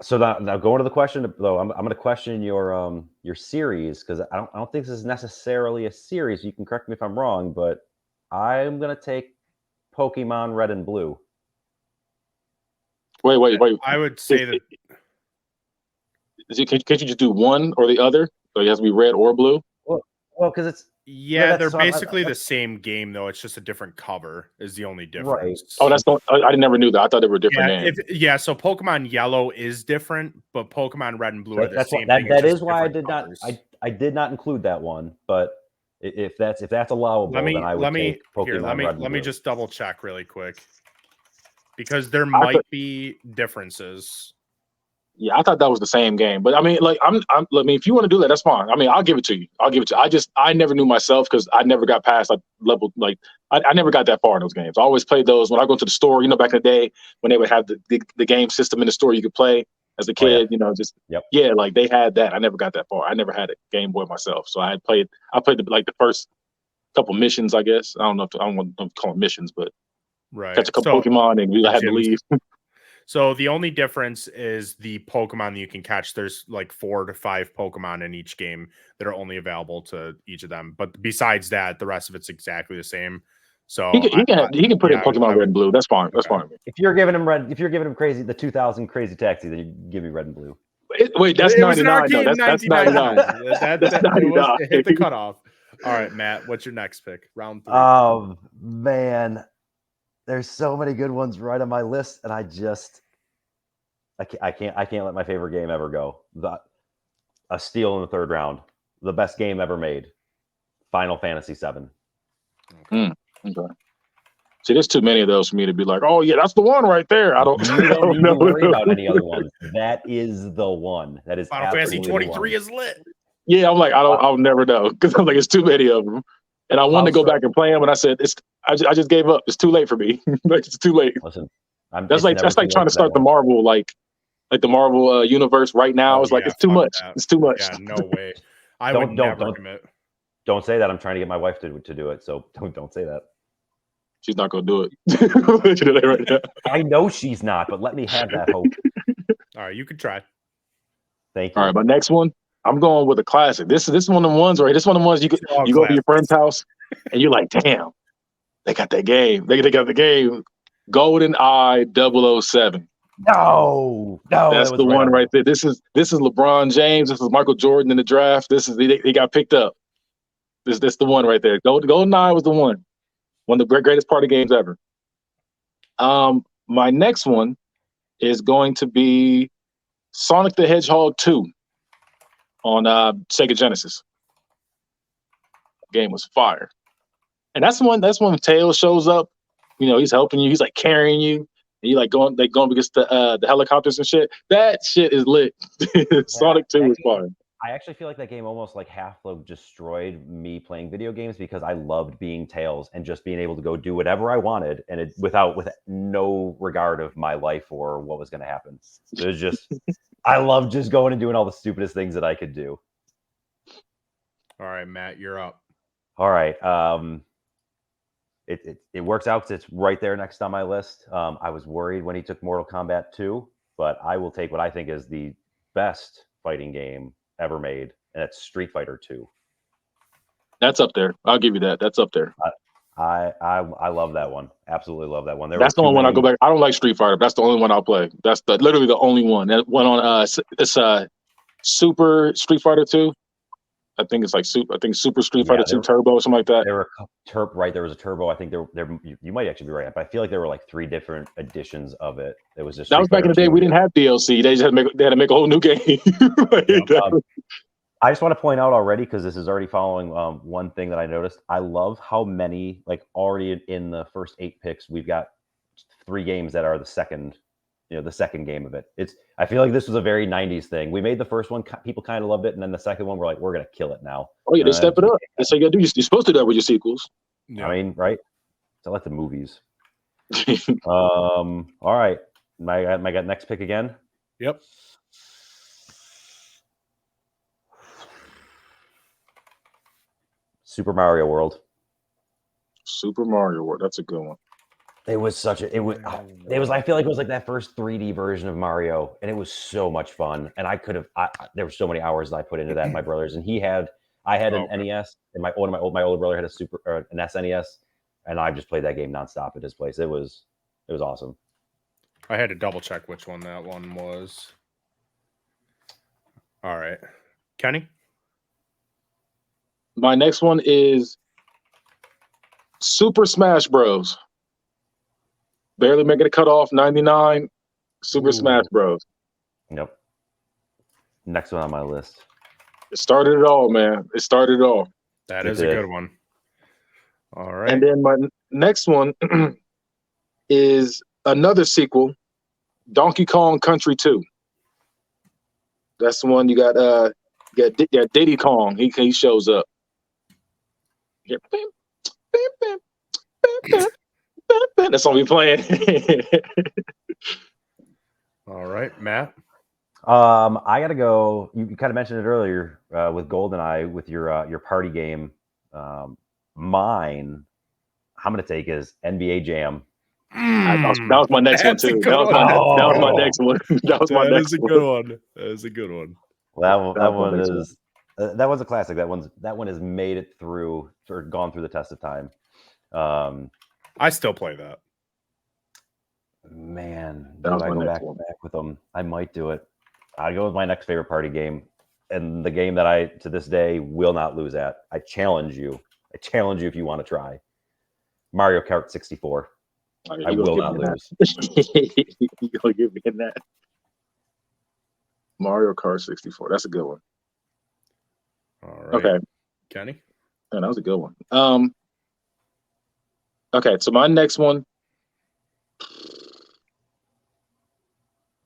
So now going to the question though, I'm going to question your series because I don't think this is necessarily a series. You can correct me if I'm wrong, but I'm going to take Pokemon Red and Blue. Wait. I would say that. Can't you just do one or the other? So it has to be red or blue? Well, because it's. Yeah, they're basically the same game, though. It's just a different cover is the only difference. Right. Oh, I never knew that. I thought they were different names. So Pokemon Yellow is different, but Pokemon Red and Blue are the same thing. That is why I did not include that one, but if that's allowable, then I would take Pokemon Red and Blue. Let me just double check really quick. Because there might be differences. Yeah, I thought that was the same game, but I mean, if you want to do that, that's fine. I mean, I'll give it to you. I never knew myself because I never got past level. I never got that far in those games. I always played those when I go to the store. Back in the day when they would have the game system in the store you could play as a kid. Like they had that. I never got that far. I never had a Game Boy myself, so I played the first couple missions. I guess I don't want to call them missions, but. Right. Catch a couple Pokemon and we had to leave. So the only difference is the Pokemon that you can catch. There's like 4 to 5 Pokemon in each game that are only available to each of them. But besides that, the rest of it's exactly the same. So he can put in Pokemon Red and Blue. That's fine. That's fine. If you're giving him the 2000 Crazy Taxi, then you give me Red and Blue. Wait, that's 99. No, that's 99. That's 99. It hit the cutoff. All right, Matt, what's your next pick? Round 3. Oh man. There's so many good ones right on my list, and I can't let my favorite game ever go. A steal in the 3rd round. The best game ever made. Final Fantasy VII. Okay. See, there's too many of those for me to be like, oh yeah, that's the one right there. I don't. You don't need to worry about any other ones. That is the one. That is Final Fantasy 23 is lit. Yeah, I'm like, I'll never know because I'm like, it's too many of them, and I wanted to go back and play them, and I said, I just gave up. It's too late for me. Like it's too late. Listen, that's like trying to start the Marvel like the Marvel universe right now. It's like it's too much. That. It's too much. Yeah, no way. I would never commit. Don't say that. I'm trying to get my wife to do it. So don't say that. She's not gonna do it. Right now. I know she's not, but let me have that hope. All right, you can try. Thank you. All right, my next one, I'm going with a classic. This is one of the ones, right? This is one of the ones you go to your friend's house and you're like, damn, they got that game. They got the game. GoldenEye 007. No, that's the one right there. This is LeBron James. This is Michael Jordan in the draft. This is they got picked up. This the one right there. GoldenEye was the one. One of the greatest party games ever. My next one is going to be Sonic the Hedgehog 2 on Sega Genesis. The game was fire. And that's when Tails shows up. You know, he's helping you. He's like carrying you. And you like going against the helicopters and shit. That shit is lit. Sonic 2 is fire. I actually feel like that game almost like half destroyed me playing video games because I loved being Tails and just being able to go do whatever I wanted and with no regard of my life or what was going to happen. It was just, I loved just going and doing all the stupidest things that I could do. All right, Matt, you're up. All right. It works out because it's right there next on my list. I was worried when he took Mortal Kombat 2, but I will take what I think is the best fighting game ever made, and it's Street Fighter 2. That's up there. I'll give you that. That's up there. I love that one. Absolutely love that one. That's the only one I go back. I don't like Street Fighter. That's the only one I'll play. That's literally the only one. That one on it's Super Street Fighter 2. I think it's like Super Street Fighter 2 Turbo or something like that. There were right. There was a Turbo. I think there. You might actually be right, but I feel like there were like 3 different editions of it. It was just that was back in the day. We didn't have DLC. They just had to make a whole new game. I just want to point out already, because this is already following one thing that I noticed. I love how many, like already in the first 8 picks, we've got 3 games that are the second game of it. I feel like this was a very 90s thing. We made the first one, people kind of loved it, and then the second one, we're like, we're gonna kill it now. Oh yeah, they step it up. That's how you gotta do. You're supposed to do that with your sequels. Yeah. I mean, right? It's like the movies. All right, my next pick again. Yep. Super Mario World. Super Mario World. That's a good one. It was I feel like it was like that first 3D version of Mario, and it was so much fun. And there were so many hours that I put into that. My brothers, and I had an NES, and my older brother had an SNES, and I just played that game nonstop at his place. It was awesome. I had to double check which one that one was. All right, Kenny. My next one is Super Smash Bros. Barely making a cutoff, 99. Super Smash Bros. Yep. Next one on my list. It started it all, man. It started it all. That is a good one. All right. And then my next one is another sequel, Donkey Kong Country 2. That's the one you got. Diddy Kong. He shows up. Yeah. That's all we playing. All right, Matt. I gotta go. You kind of mentioned it earlier with GoldenEye with your party game. Mine, I'm gonna take is NBA Jam. That was my next one too. That was my next one. That was my next one. Good one. That is a good one. That was a classic. That one has made it through or gone through the test of time. I still play that. Man, do I go back with them? I might do it. I'd go with my next favorite party game, and the game that I, to this day, will not lose at. I challenge you if you want to try. Mario Kart 64. I will not lose. You gonna give me that? Mario Kart 64. That's a good one. All right. Okay. Kenny? Yeah, that was a good one. Okay, so my next one,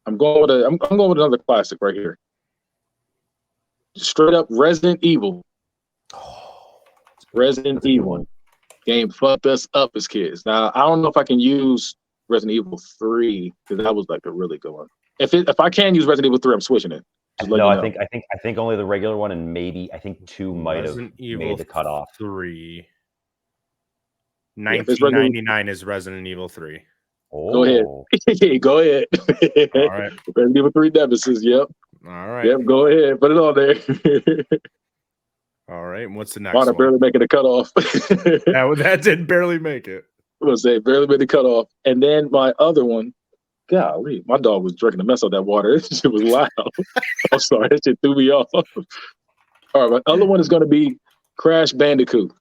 I'm going with another classic right here. Straight up Resident Evil. Resident Evil game fucked us up as kids. Now I don't know if I can use Resident Evil 3 because that was like a really good one. If I can use Resident Evil 3, I'm switching it. No, I think only the regular one, and maybe I think 2 might have made the cutoff. 3. 1999 is Resident Evil 3. Oh. Go ahead. Go ahead. All right. Resident Evil 3 Nemesis. Yep. All right. Yep. Go ahead. Put it on there. All right. And what's the next one? Barely making the cutoff. that did barely make it. I was say barely made the cutoff. And then my other one, golly, my dog was drinking the mess out of that water. That shit was loud. I'm sorry. That shit threw me off. All right. My other one is going to be Crash Bandicoot.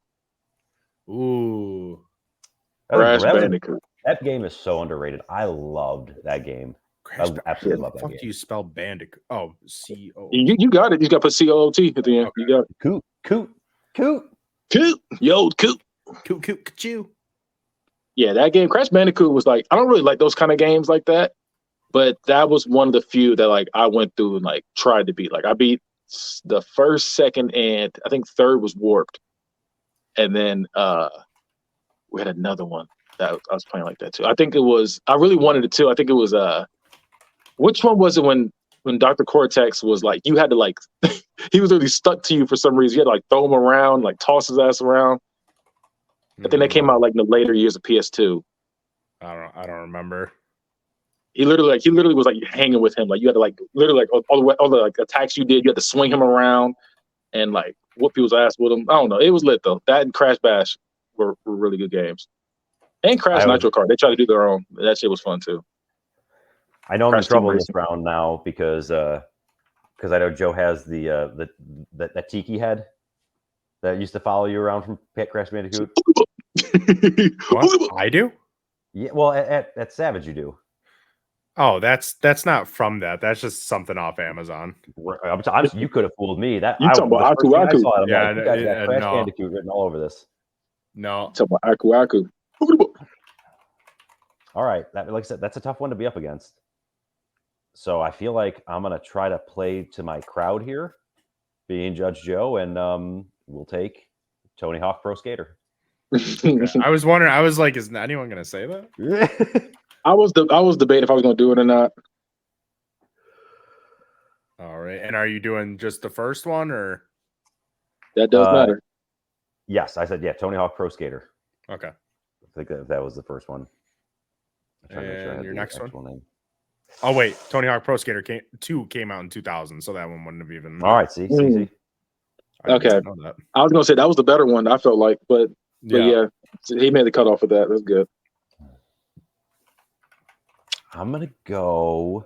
Ooh. Crash Bandicoot. That game is so underrated. I loved that game. I absolutely love that game. How do you spell Bandicoot? Oh, C-O. You got it. You got to put C-O-O-T at the end. Okay. You got it. Coot. Yo, Coot. Coot. Yeah, that game, Crash Bandicoot, was like, I don't really like those kind of games like that, but that was one of the few that like I went through and like tried to beat. Like I beat the first, second, and I think third was Warped. And then we had another one that I was playing like that too. I think it was, I really wanted it too. I think it was, which one was it when Dr. Cortex was like, you had to like, he was really stuck to you for some reason. You had to like throw him around, like toss his ass around. I think that came out like in the later years of PS2. I don't remember. He literally was like hanging with him. Like you had to like literally like all the like attacks you did, you had to swing him around and like whoop people's ass with him. I don't know. It was lit though. That and Crash Bash were really good games. And Crash Nitro Kart. They tried to do their own. That shit was fun too. I know I'm in trouble in this round now because I know Joe has that tiki head that used to follow you around from Crash Bandicoot. What? I do? Yeah, well, at Savage you do. Oh, that's not from that. That's just something off Amazon. You could have fooled me. That you talking about Aku Aku? Yeah, you guys got Crash Bandicoot written all over this. No, talking about Aku Aku. All right, like I said, that's a tough one to be up against. So I feel like I'm gonna try to play to my crowd here, being Judge Joe, and we'll take Tony Hawk Pro Skater. I was wondering. I was like, is anyone gonna say that? I was debating if I was gonna do it or not. All right, and are you doing just the first one, or that does matter? Yes, I said Tony Hawk Pro Skater. Okay, I think that was the first one. And your next one. Name. Oh wait, Tony Hawk Pro Skater 2 came out in 2000, so that one wouldn't have even. All right, see. Okay, I was gonna say that was the better one. I felt like, but yeah, he made the cutoff of that. That's good. I'm gonna go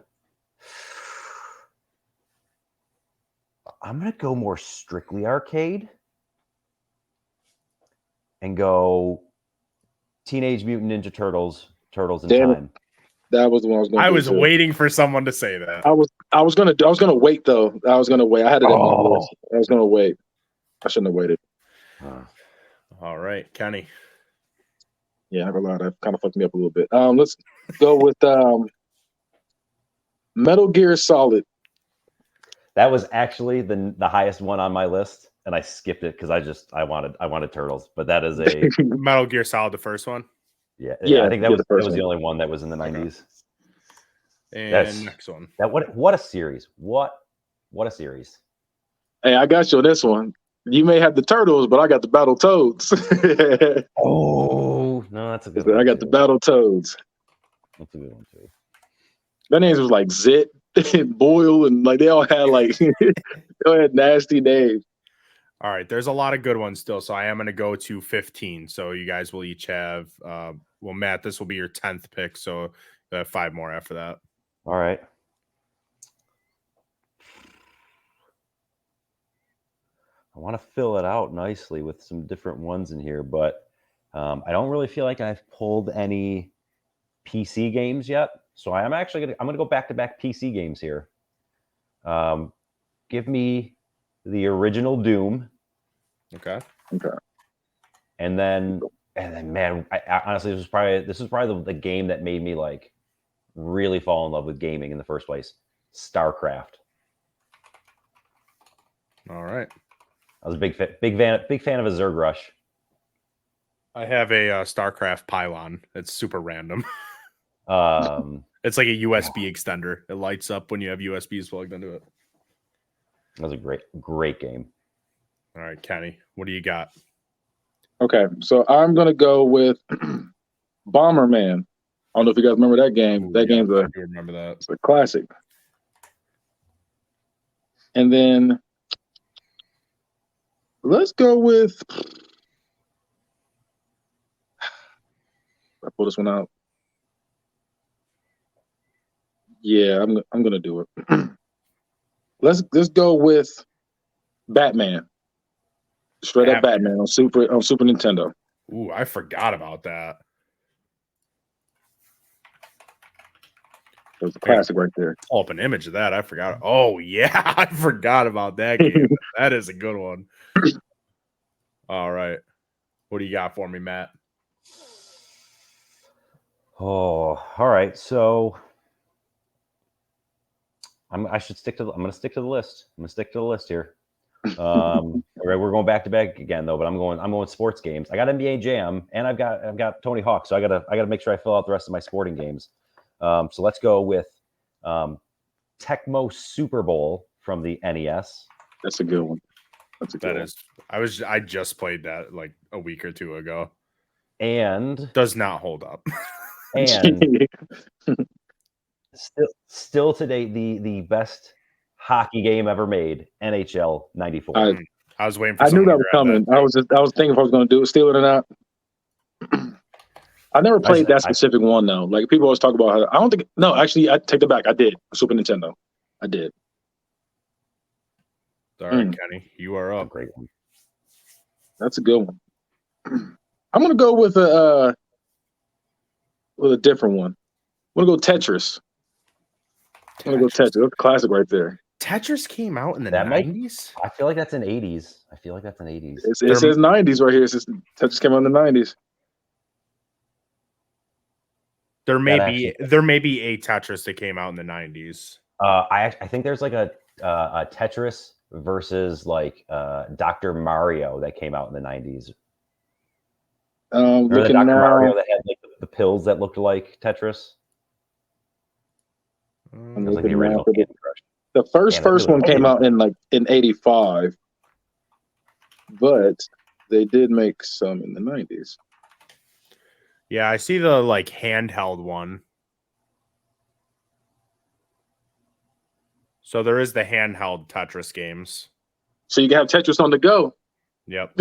more strictly arcade and go Teenage Mutant Ninja Turtles in Time. That was the one I was going to I was waiting for someone to say that. I was gonna wait though. I was gonna wait. I had it in my list. I was gonna wait. I shouldn't have waited. All right, Kenny. Yeah, I have a lot. That kind of fucked me up a little bit. Let's go with Metal Gear Solid. That was actually the highest one on my list, and I skipped it because I wanted Turtles. But that is a Metal Gear Solid, the first one. Yeah, I think that was the only one that was in the 90s. And next one. What a series! What a series! Hey, I got you on this one. You may have the Turtles, but I got the Battle Toads. Oh no, that's a good one. I got the Battle Toads. That's a good one too. Their names was like Zit and Boyle, and like they all had nasty names. All right, there's a lot of good ones still, so I am going to go to 15. So you guys will each have, Matt, this will be your 10th pick, so you have 5 more after that. All right. I want to fill it out nicely with some different ones in here, but I don't really feel like I've pulled any PC games yet. So I'm gonna go back-to-back PC games here. Give me the original Doom. Okay. And then And then, man, I honestly, this was probably the game that made me like really fall in love with gaming in the first place. StarCraft. All right. I was a big fan of a Zerg Rush. I have a StarCraft pylon. It's super random. It's like a USB extender. It lights up when you have USBs plugged into it. That was a great game. All right, Kenny, what do you got? Okay, so I'm gonna go with Bomberman. I don't know if you guys remember that game. I do remember that. It's a classic. And then let's go with. I pull this one out. Yeah, I'm gonna do it. Let's go with Batman. Straight up Batman on Super Nintendo. Ooh, I forgot about that. It was a classic right there. Pull up an image of that. I forgot. Oh yeah, I forgot about that game. That is a good one. All right, what do you got for me, Matt? Oh, all right. So I'm going to stick to the list. I'm going to stick to the list here. All right, we're going back to back again though, but I'm going sports games. I got NBA Jam and I've got Tony Hawk, so I gotta make sure I fill out the rest of my sporting games. So let's go with Tecmo Super Bowl from the NES. That's a good one. I just played that like a week or two ago. And does not hold up. And still today the best hockey game ever made, NHL 94. I was waiting for I knew that was coming. I was thinking if I was going to do it, steal it or not. I never played that specific one though. Like people always talk about how I don't think. No, actually, I take it back. I did Super Nintendo. I did. All right, Kenny, you are up. Great one. That's a good one. I'm gonna go with a different one. I'm gonna go Tetris. I'm gonna go Tetris. That's a classic right there. Tetris came out in the 90s? I feel like that's an 80s. It says 90s right here. It says Tetris came out in the 90s. There may be a Tetris that came out in the 90s. I think there's like a Tetris versus like Dr. Mario that came out in the 90s. Or the Dr. Mario that had like the pills that looked like Tetris. Like the original the first one came out in 85, but they did make some in the 90s. Yeah, I see the like handheld one. So there is the handheld Tetris games. So you can have Tetris on the go. Yep.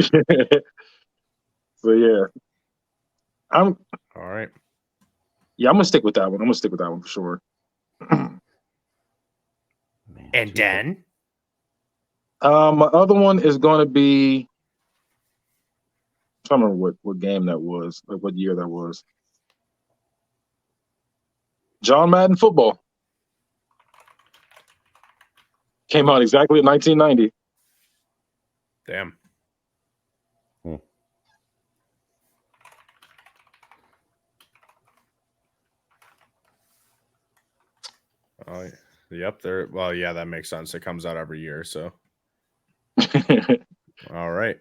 So yeah. All right. Yeah, I'm gonna stick with that one. For sure. And then my other one is gonna be I'm trying to remember what game that was, like what year that was. John Madden Football. Came out exactly in 1990. Damn. Oh, yep. Well, yeah, that makes sense. It comes out every year, so. All right.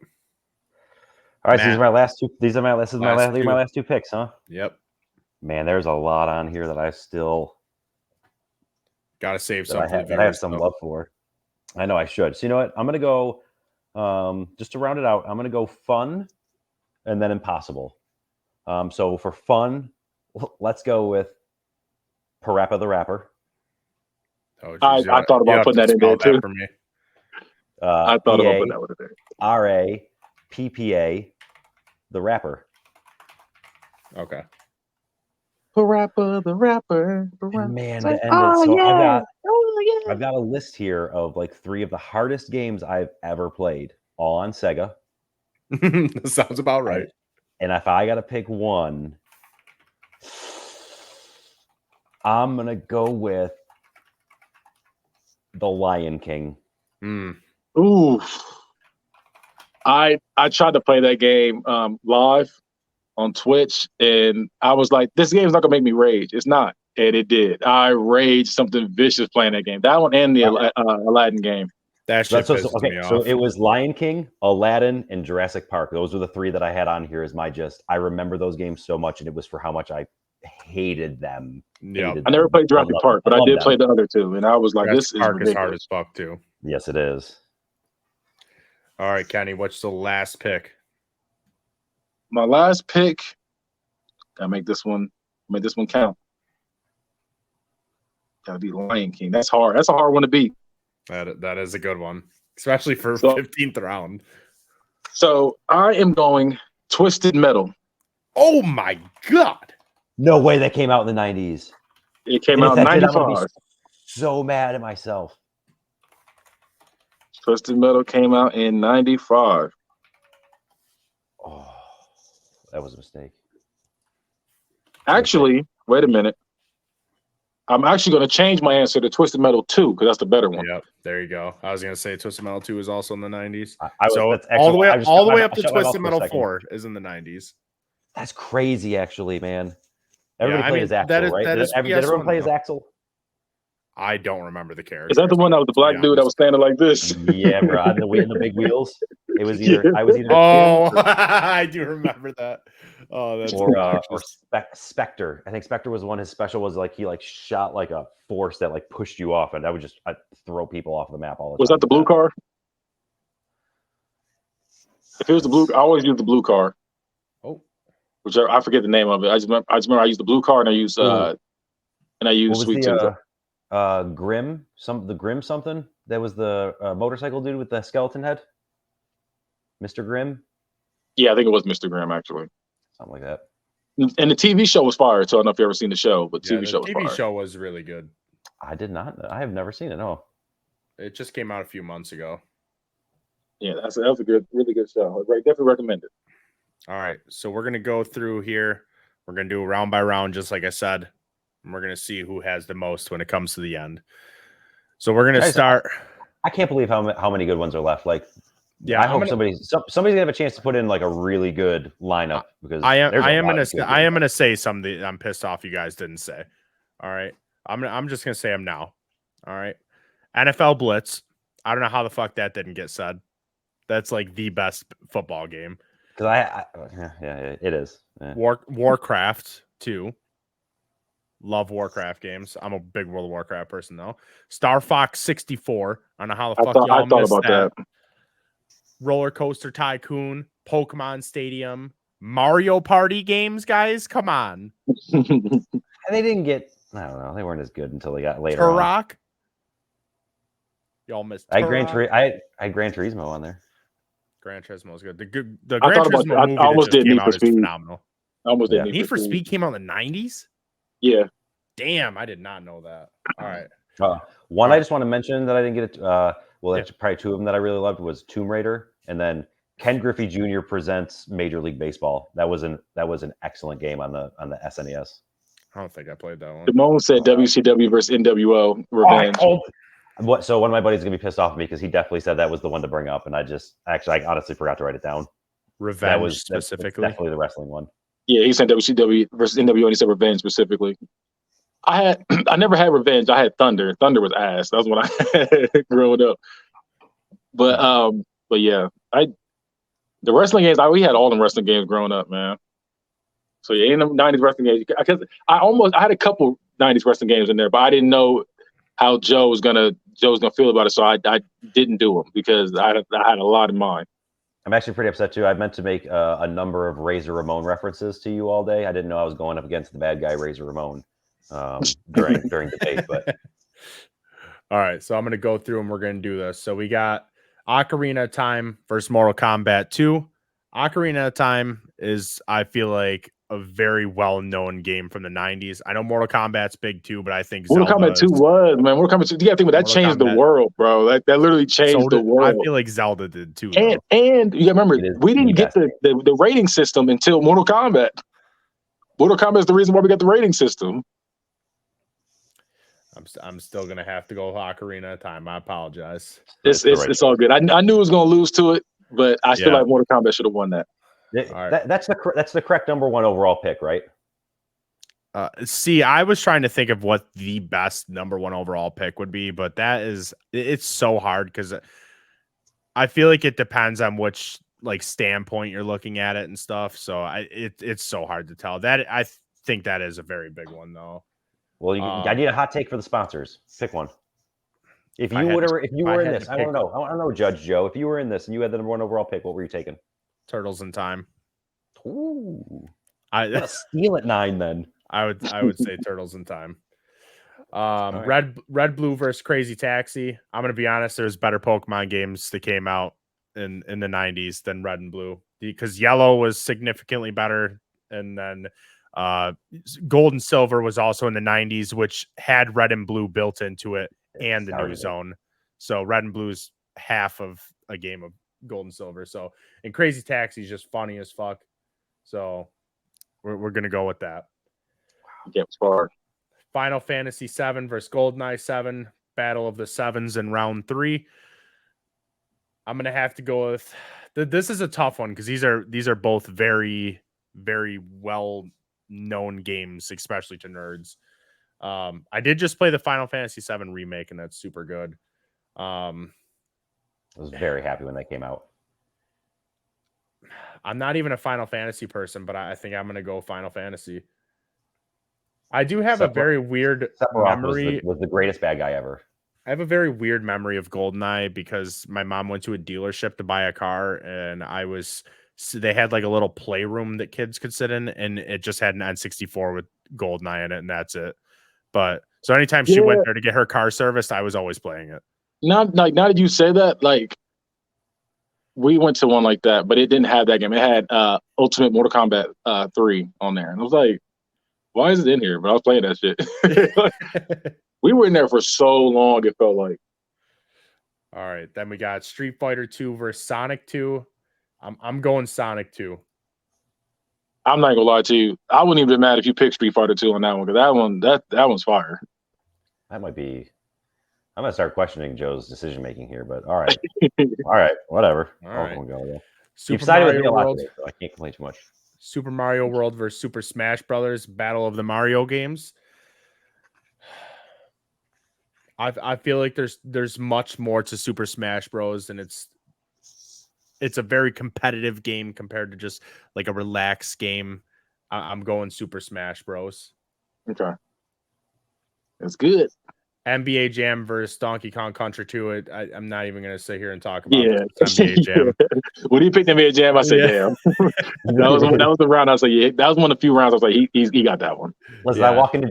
All right, so these are my last two. These are my last two picks, huh? Yep. Man, there's a lot on here that I still gotta save some. I have some love for. I know I should. So you know what? I'm gonna go. Just to round it out, I'm gonna go fun, and then impossible. So for fun, let's go with Parappa the Rapper. Oh, I thought about putting that in there too. For me. I thought about putting that one in there. RAPPA, the Rapper. Okay. Parappa the Rapper. Man, to end it. So I've got a list here of like 3 of the hardest games I've ever played, all on Sega. That sounds about right. And if I got to pick one, I'm gonna go with The Lion King. Ooh. I tried to play that game live, on Twitch, and I was like, this game's not gonna make me rage. It's not, and it did. I raged something vicious playing that game. That one and the Aladdin game. That shit pisses me off. So it was Lion King, Aladdin, and Jurassic Park. Those were the 3 that I had on here as my gist. I remember those games so much, and it was for how much I hated them. Yeah, I never played Jurassic Park, but I did play the other 2, and I was like, Jurassic this Park is is hard as fuck too. Yes, it is. All right, Kenny, what's the last pick? My last pick. Gotta make this one count. Gotta be Lion King. That's hard. That's a hard one to beat. That is a good one, especially for 15th round. So I am going Twisted Metal. Oh my god! No way that came out in the 90s. It came out in 95. So mad at myself. Twisted Metal came out in 95. Oh, that was a mistake. Actually, wait a minute. I'm actually going to change my answer to Twisted Metal 2 because that's the better one. Yep, there you go. I was going to say Twisted Metal 2 is also in the 90s. All the way up to Twisted Metal 4 is in the 90s. That's crazy, actually, man. Everybody plays Axel, right? Did everyone play as Axel? I don't remember the character. Is that the one that was the black dude that was standing like this? Yeah, bro. In the big wheels. It was either I was either. Oh, I do remember that. Oh, that's or Spectre. I think Spectre was one. His special was like he shot like a force that like pushed you off, and that would just throw people off the map all the time. Was that the blue car? If it was the blue, I always use the blue car. Oh, which I forget the name of it. I just remember I used the blue car and I used Sweet Tooth. Grim something. That was the motorcycle dude with the skeleton head. Mr. Grimm. Yeah, I think it was Mr. Grimm actually. Something like that. And the TV show was fire. So I don't know if you ever seen the show, but the TV show was really good. I did not. I have never seen it. No. It just came out a few months ago. Yeah, that was a really good show. Definitely recommend it. All right, so we're gonna go through here. We're gonna do round by round, just like I said, and we're gonna see who has the most when it comes to the end. So we're gonna start. I can't believe how many good ones are left. Like, yeah, I hope somebody's gonna have a chance to put in like a really good lineup because I am gonna say something I'm pissed off you guys didn't say. All right, I'm just gonna say them now. All right, NFL Blitz. I don't know how the fuck that didn't get said. That's like the best football game. Because it is. Yeah. Warcraft 2. Love Warcraft games. I'm a big World of Warcraft person though. Star Fox 64. I don't know how the fuck y'all missed that. Roller Coaster Tycoon, Pokemon Stadium, Mario Party games, guys. Come on. They didn't get. I don't know. They weren't as good until they got later. Turok. Y'all missed. I had Gran Turismo on there. Gran Turismo is good. The Gran Turismo movie I almost did Need for Speed. Phenomenal. I almost did Need for Speed came out in the 90s? Yeah. Damn, I did not know that. All right. One I just want to mention that I didn't get it. Probably 2 of them that I really loved was Tomb Raider, and then Ken Griffey Jr. presents Major League Baseball. That was an excellent game on the SNES. I don't think I played that one. Simone said WCW versus NWO Revenge. So one of my buddies is gonna be pissed off at me because he definitely said that was the one to bring up, and I honestly forgot to write it down. Revenge specifically, definitely the wrestling one. Yeah, he said WCW versus NWO, and he said Revenge specifically. I never had Revenge. I had Thunder. Thunder was ass. That was when I had growing up. But yeah, the wrestling games. We had all the wrestling games growing up, man. So yeah, in the 90s wrestling games, because I had a couple 90s wrestling games in there, but I didn't know how Joe was gonna feel about it, so I didn't do them because I had a lot in mind. I'm actually pretty upset too. I meant to make a number of Razor Ramon references to you all day. I didn't know I was going up against the bad guy Razor Ramon during debate. But all right, so I'm gonna go through and we're gonna do this. So we got Ocarina of Time versus Mortal Kombat 2. Ocarina of Time is, I feel like, a very well-known game from the 90s. I know Mortal Kombat's big too, but I think Mortal Kombat 2 was, man. Mortal Kombat 2, you gotta think about that. Changed the world, bro. That literally changed the world. I feel like Zelda did too. And you gotta remember, we didn't get the rating system until Mortal Kombat. Mortal Kombat is the reason why we got the rating system. I'm still gonna have to go Ocarina of Time. I apologize. It's all good. I knew it was gonna lose to it, but I feel like Mortal Kombat should have won that. That's the correct number 1 overall pick, right? See, I was trying to think of what the best number 1 overall pick would be, but it's so hard because I feel like it depends on which like standpoint you're looking at it and stuff. So it's so hard to tell. That I think that is a very big one though. Well, I need a hot take for the sponsors. Pick one. If you were in this, I want to know, Judge Joe. If you were in this and you had the number 1 overall pick, what were you taking? Turtles in Time. Ooh, I'm gonna steal at 9 then. I would say Turtles in Time. Right. Red Blue versus Crazy Taxi. I'm gonna be honest. There's better Pokemon games that came out in the 90s than Red and Blue because Yellow was significantly better, and then Gold and Silver was also in the 90s, which had Red and Blue built into it and the new zone. So Red and Blue is half of a game of Gold and Silver. So and Crazy Taxi is just funny as fuck. So we're gonna go with that. Gets far. Final Fantasy 7 versus GoldenEye 7, Battle of the Sevens in round 3. I'm gonna have to go with this is a tough one because these are both very, very well known games, especially to nerds. I did just play the Final Fantasy 7 remake, and that's super good. I was very happy when that came out. I'm not even a Final Fantasy person, but I think I'm gonna go Final Fantasy. I do have a very weird memory. Was the greatest bad guy ever. I have a very weird memory of GoldenEye because my mom went to a dealership to buy a car, and they had like a little playroom that kids could sit in, and it just had an N64 with GoldenEye in it, and that's it. But so anytime she went there to get her car serviced, I was always playing it. Now that you say that, like we went to one like that, but it didn't have that game. It had Ultimate Mortal Kombat 3 on there, and I was like, why is it in here? But I was playing that shit. We were in there for so long, it felt like. All right. Then we got Street Fighter 2 versus Sonic 2. I'm going Sonic 2. I'm not gonna lie to you. I wouldn't even be mad if you picked Street Fighter 2 on that one, because that one's fire. That might be. I'm gonna start questioning Joe's decision making here, but all right. All right, whatever. All right. You've sided with me a lot today, so I can't complain too much. Super Mario World versus Super Smash Brothers, Battle of the Mario games. I feel like there's much more to Super Smash Bros. And it's a very competitive game compared to just like a relaxed game. I'm going Super Smash Bros. Okay, that's good. NBA Jam versus Donkey Kong Country 2. I'm not even going to sit here and talk about NBA Jam. When he picked NBA Jam, I said, damn. that was the round I said, yeah. That was one of the few rounds I was like, he got that one. Listen, I walk into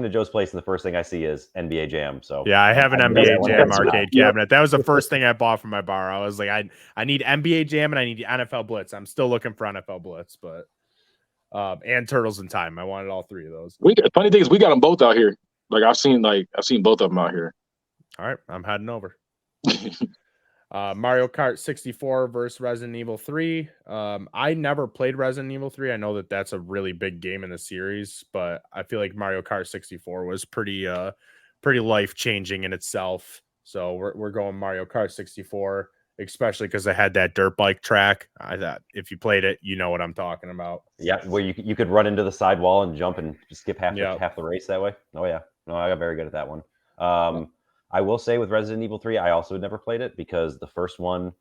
Joe's place, and the first thing I see is NBA Jam. So yeah, I have an NBA Jam arcade cabinet. That was the first thing I bought from my bar. I was like, I need NBA Jam and I need NFL Blitz. I'm still looking for NFL Blitz, but and Turtles in Time. I wanted all three of those. Funny thing is, we got them both out here. Like I've seen both of them out here. All right, I'm heading over. Mario Kart 64 versus Resident Evil 3. I never played Resident Evil 3. I know that that's a really big game in the series, but I feel like Mario Kart 64 was pretty life-changing in itself. So we're going Mario Kart 64, especially because I had that dirt bike track. I thought if you played it, you know what I'm talking about. Yeah, where you could run into the sidewall and jump and just skip half the race that way. Oh yeah, no, I got very good at that one. I will say with Resident Evil 3, I also never played it because the first one,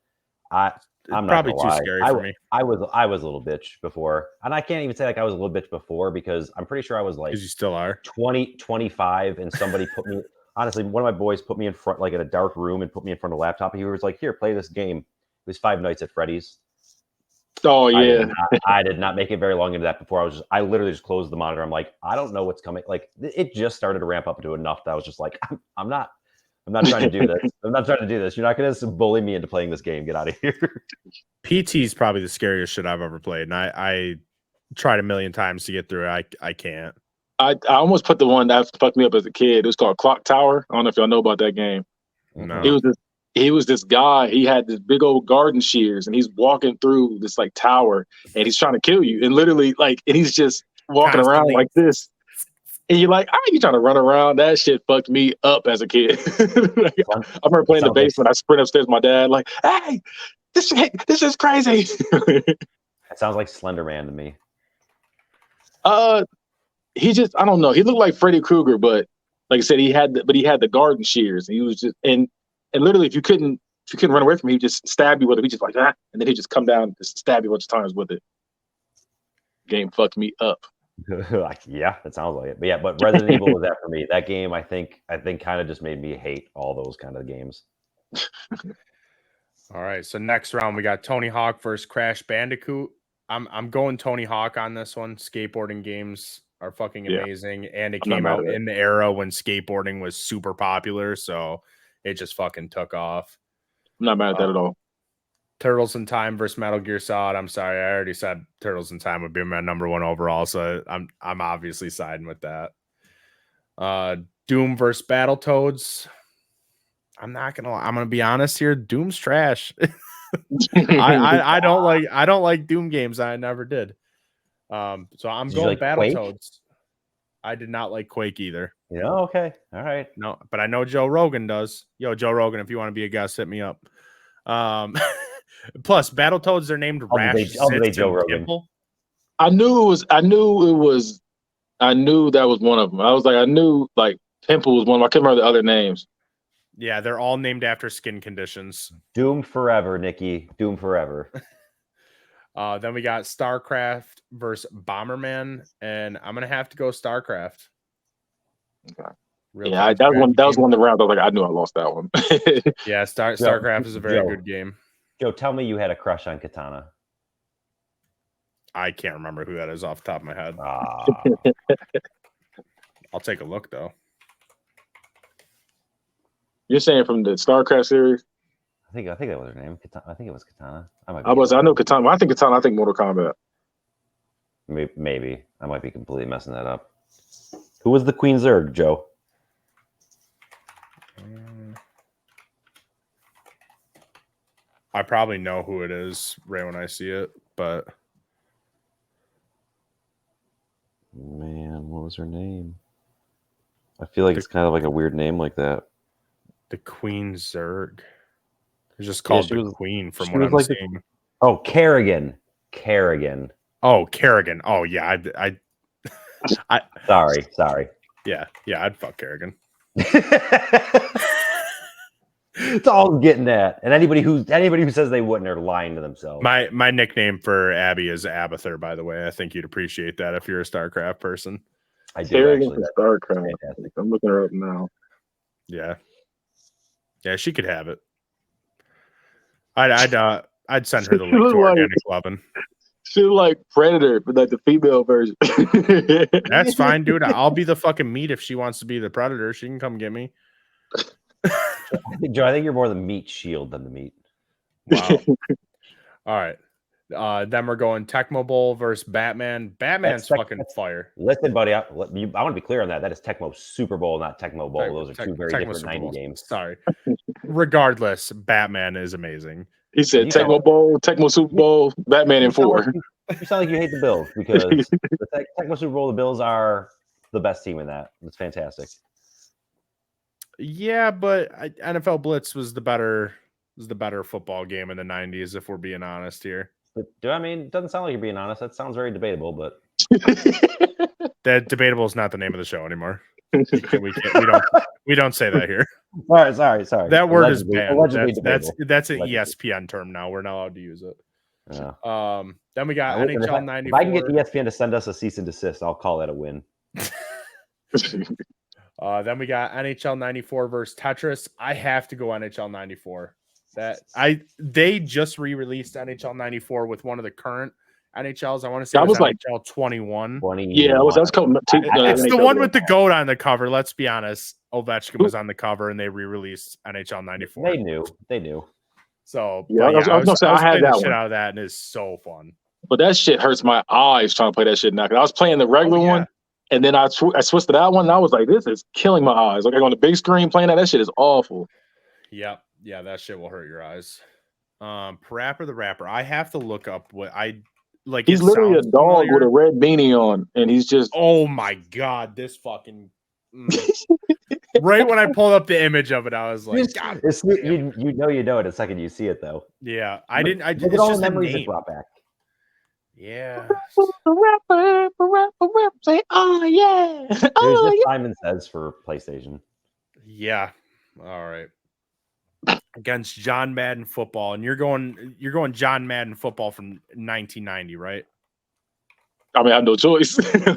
I'm probably too scary for me. I was a little bitch before, and I can't even say like I was a little bitch before because I'm pretty sure I was like, because you still are 25, and somebody put me. Honestly, one of my boys put me in front, like in a dark room, and put me in front of a laptop. He was like, "Here, play this game." It was Five Nights at Freddy's. Oh yeah, I did not make it very long into that before. I literally just closed the monitor. I'm like, I don't know what's coming. Like it just started to ramp up to enough that I was just like, I'm not trying to do this. I'm not trying to do this. You're not going to bully me into playing this game. Get out of here. PT is probably the scariest shit I've ever played, and I tried a million times to get through it. I can't. I almost put the one that fucked me up as a kid. It was called Clock Tower. I don't know if y'all know about that game. No. He was this guy. He had this big old garden shears, and he's walking through this like tower, and he's trying to kill you. And literally, like, and he's just walking around like this. And you're like, you trying to run around? That shit fucked me up as a kid. I remember playing in the basement. I sprint upstairs with my dad, like, hey, this is crazy. That sounds like Slender Man to me. He just, I don't know. He looked like Freddy Krueger, but like I said, he had the garden shears. And he was just and literally, if you couldn't run away from him, he'd just stab you with it. He just like that, and then he'd just come down and just stab you a bunch of times with it. Game fucked me up. Yeah, that sounds like it. But yeah, but Resident Evil was that for me. That game, I think kind of just made me hate all those kind of games. All right, so next round we got Tony Hawk versus Crash Bandicoot. I'm going Tony Hawk on this one. Skateboarding games are fucking amazing, and it came out in the era when skateboarding was super popular, so it just fucking took off. I'm not mad at that at all. Turtles in Time versus Metal Gear Solid. I'm sorry, I already said Turtles in Time would be my number one overall, so I'm obviously siding with that. Doom versus Battletoads. I'm gonna be honest here. Doom's trash. I don't like Doom games. I never did. So I'm going like Battletoads. Quake? I did not like Quake either. Yeah, okay. All right. No, but I know Joe Rogan does. Yo, Joe Rogan, if you want to be a guest, hit me up. Plus, Battletoads are named Rash. Joe Rogan. Temple. I knew that was one of them. I knew like Temple was one of them. I couldn't remember the other names. Yeah, they're all named after skin conditions. Doomed forever, Nikki. Doomed forever. Then we got StarCraft versus Bomberman, and I'm gonna have to go StarCraft. Okay. That was one of the rounds. I was like, I knew I lost that one. Yeah, StarCraft is a very good game. Joe, tell me you had a crush on Katana. I can't remember who that is off the top of my head. I'll take a look though. You're saying from the StarCraft series? I think that was her name. I think it was Katana. I know Katana. When I think Katana, I think Mortal Kombat. Maybe. I might be completely messing that up. Who was the Queen Zerg, Joe? I probably know who it is right when I see it, but man, what was her name? I feel like it's kind of like a weird name like that. The Queen Zerg. It's just called the Queen from what I'm like seeing. Kerrigan. Oh, Kerrigan. Oh, yeah. I Sorry. Yeah, I'd fuck Kerrigan. It's all I'm getting at. And anybody who says they wouldn't are lying to themselves. My nickname for Abby is Abather, by the way. I think you'd appreciate that if you're a StarCraft person. I do Kerrigan actually. StarCraft. I'm looking her up now. Yeah. Yeah, she could have it. I'd send her the link to Organic Lovin'. She like Predator, but like the female version. That's fine, dude. I'll be the fucking meat if she wants to be the Predator. She can come get me. Joe, I think you're more the meat shield than the meat. Wow. All right. Then we're going Tecmo Bowl versus Batman. Batman's fucking fire. Listen, buddy, I want to be clear on that. That is Tecmo Super Bowl, not Tecmo Bowl. Those are two very different 90 games. Sorry. Regardless, Batman is amazing. He said Tecmo Bowl, Tecmo Super Bowl, Batman in 4. You sound like you hate the Bills because the Tecmo Super Bowl, the Bills are the best team in that. It's fantastic. Yeah, but NFL Blitz was the better football game in the 90s, if we're being honest here. It doesn't sound like you're being honest. That sounds very debatable, but that debatable is not the name of the show anymore. We don't say that here. Sorry. That word is banned. That's an ESPN term now. We're not allowed to use it. Yeah. Then we got NHL 94. If I can get ESPN to send us a cease and desist, I'll call that a win. Then we got NHL 94 versus Tetris. I have to go NHL 94. They just re-released NHL 94 with one of the current NHLs. I want to say that was like NHL 21. Yeah, that's called. It's the one with the goat on the cover. Let's be honest. Ovechkin was on the cover, and they re-released NHL 94. They knew. So I was gonna say I had that shit out of that, and it's so fun. But that shit hurts my eyes trying to play that shit now. Cause I was playing the regular one, and then I switched to that one, and I was like, this is killing my eyes. Like on the big screen playing that shit is awful. Yep. Yeah, that shit will hurt your eyes. Parappa the Rapper. I have to look up what I like. He's literally a dog with a red beanie on, and he's just. Oh my god! This fucking. Right when I pulled up the image of it, I was like, God, you know it the second you see it, though. Yeah, I didn't. Look at all the memories it brought back. Yeah. Say, oh yeah. There's just Simon Says for PlayStation. Yeah. All right. Against John Madden Football, and you're going John Madden Football from 1990, right? I mean, I have no choice. I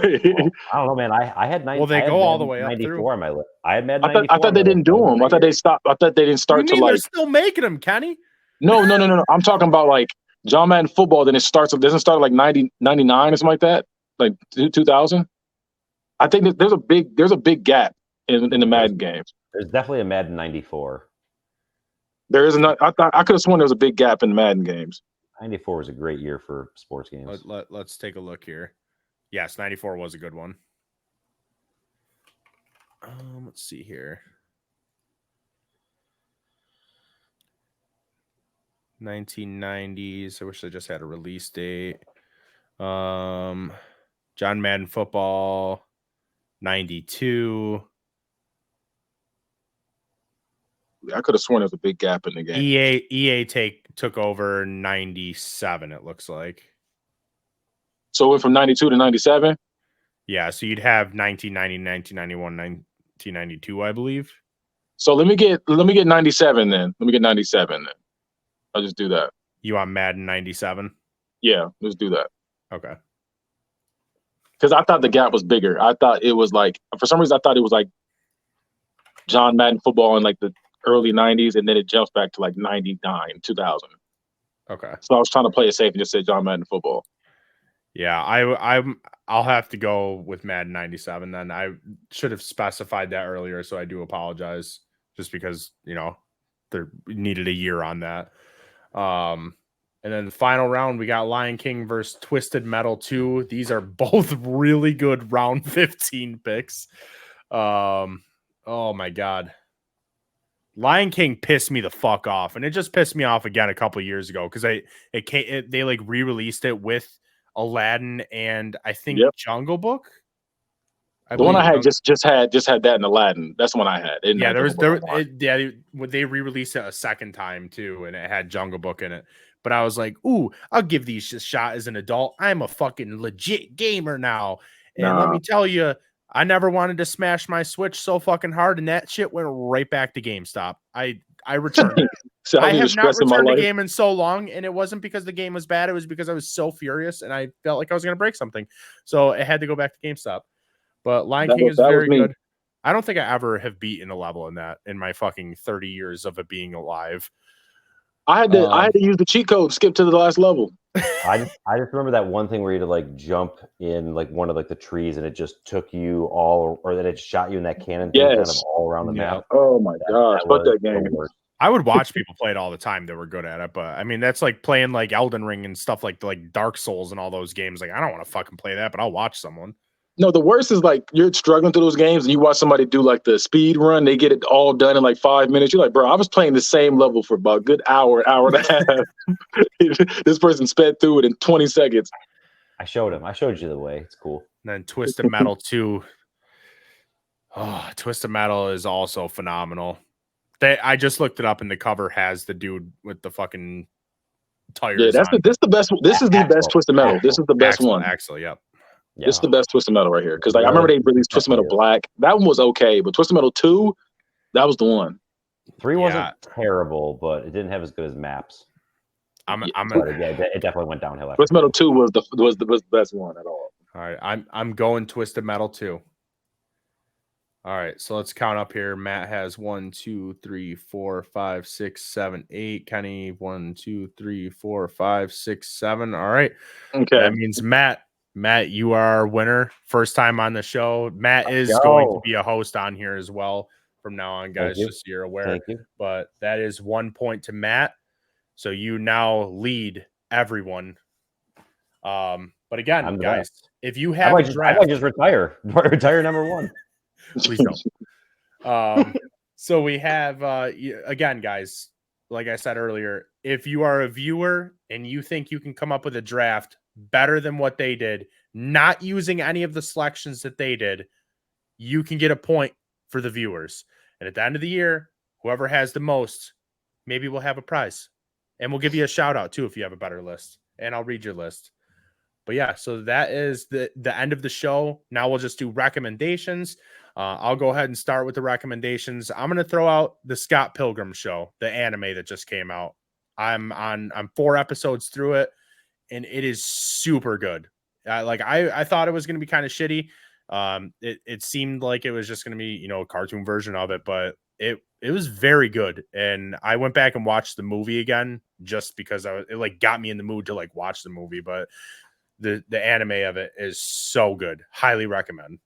don't know, man. I had 90. Well, they go all the way up 94 through. On my list. I had Madden 94. I thought they didn't do them. I thought they stopped. I thought they didn't start to like. They're still making them, Kenny. No. I'm talking about like John Madden Football. Then it doesn't start like 90, 99 or something like that, like 2000. I think there's a big gap in the Madden games. There's definitely a Madden 94. There is not. I could have sworn there was a big gap in the Madden games. 94 was a great year for sports games. Let's take a look here. Yes, 94 was a good one. Let's see here. 1990s. I wish I just had a release date. John Madden Football, 92. I could have sworn there was a big gap in the game. EA took over 97, it looks like. So it went from 92 to 97? Yeah, so you'd have 1990, 1991, 1992, I believe. So let me get 97 then. Let me get 97 then. I'll just do that. You want Madden 97? Yeah, let's do that. Okay. Because I thought the gap was bigger. I thought it was like, for some reason, I thought it was like John Madden Football in like the early 90s, and then it jumps back to like 99, 2000. Okay. So I was trying to play it safe and just say John Madden Football. Yeah, I'll have to go with Madden 97 then. I should have specified that earlier, so I do apologize just because, there needed a year on that. And then the final round, we got Lion King versus Twisted Metal 2. These are both really good round 15 picks. Oh my God. Lion King pissed me the fuck off, and it just pissed me off again a couple years ago because they like re-released it with Aladdin and I think Jungle Book. The one I had just had that in Aladdin. That's the one I had. They re-released it a second time too, and it had Jungle Book in it. But I was like, ooh, I'll give these a shot as an adult. I'm a fucking legit gamer now. And let me tell you, I never wanted to smash my Switch so fucking hard, and that shit went right back to GameStop. I returned it. So I have not returned a game in so long, and it wasn't because the game was bad. It was because I was so furious, and I felt like I was going to break something. So it had to go back to GameStop. But Lion King is very good. I don't think I ever have beaten a level in that in my fucking 30 years of it being alive. I had to use the cheat code, skip to the last level. I just remember that one thing where you had to like jump in like one of like the trees and it just took you all, or that it shot you in that cannon thing kind of all around the map. Oh my gosh, fuck that game. I would watch people play it all the time that were good at it, but I mean that's like playing like Elden Ring and stuff like Dark Souls and all those games. Like I don't want to fucking play that, but I'll watch someone. No, the worst is like you're struggling through those games and you watch somebody do like the speed run. They get it all done in like 5 minutes. You're like, bro, I was playing the same level for about a good hour and a half. This person sped through it in 20 seconds. I showed you the way. It's cool. And then Twisted Metal 2. Oh, Twisted Metal is also phenomenal. I just looked it up and the cover has the dude with the fucking tires. Yeah, this is the best. This is the best Twisted Metal. This is the best one. Actually, yep. Yeah. This is the best Twisted Metal right here. Because I remember they released Twisted Metal Black. That one was okay, but Twisted Metal 2, that was the one. 3 wasn't terrible, but it didn't have as good as maps. It definitely went downhill. Twisted Metal 2 was the best one at all. All right, I'm going Twisted Metal 2. All right, so let's count up here. Matt has 1, 2, 3, 4, 5, 6, 7, 8. Kenny 1, 2, 3, 4, 5, 6, 7. All right. Okay. That means Matt, you are our winner. First time on the show. Matt is going to be a host on here as well from now on, guys, just so you're aware. Thank you. But that is 1 point to Matt. So you now lead everyone. But again, guys, if you have a draft, I might just retire. Retire number 1. Please don't. So we have again, guys, like I said earlier, if you are a viewer and you think you can come up with a draft better than what they did, not using any of the selections that they did, you can get a point for the viewers. And at the end of the year, whoever has the most, maybe we'll have a prize. And we'll give you a shout out too if you have a better list. And I'll read your list. But yeah, so that is the end of the show. Now we'll just do recommendations. I'll go ahead and start with the recommendations. I'm going to throw out the Scott Pilgrim show, the anime that just came out. I'm 4 episodes through it, and it is super good. I thought it was going to be kind of shitty. It seemed like it was just going to be, a cartoon version of it, but it was very good. And I went back and watched the movie again just because it got me in the mood to watch the movie. But the anime of it is so good. Highly recommend.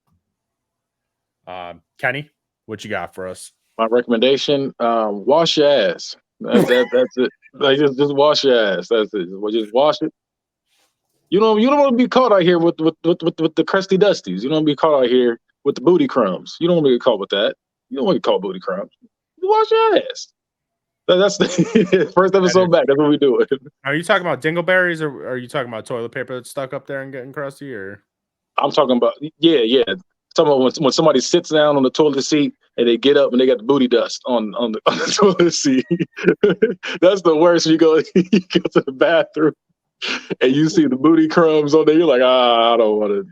Kenny, what you got for us? My recommendation: wash your ass. That's it. Just wash your ass. That's it. Just wash it. You don't want to be caught out here with the crusty dusties. You don't want to be caught out here with the booty crumbs. You don't want to be caught with that. You don't want to be caught booty crumbs. You wash your ass. That's the first episode back. That's what we do. Are you talking about dingleberries, or are you talking about toilet paper that's stuck up there and getting crusty? Or I'm talking about yeah. Talking about when somebody sits down on the toilet seat and they get up and they got the booty dust on the toilet seat. That's the worst. You go to the bathroom and you see the booty crumbs on there. You're like, I don't want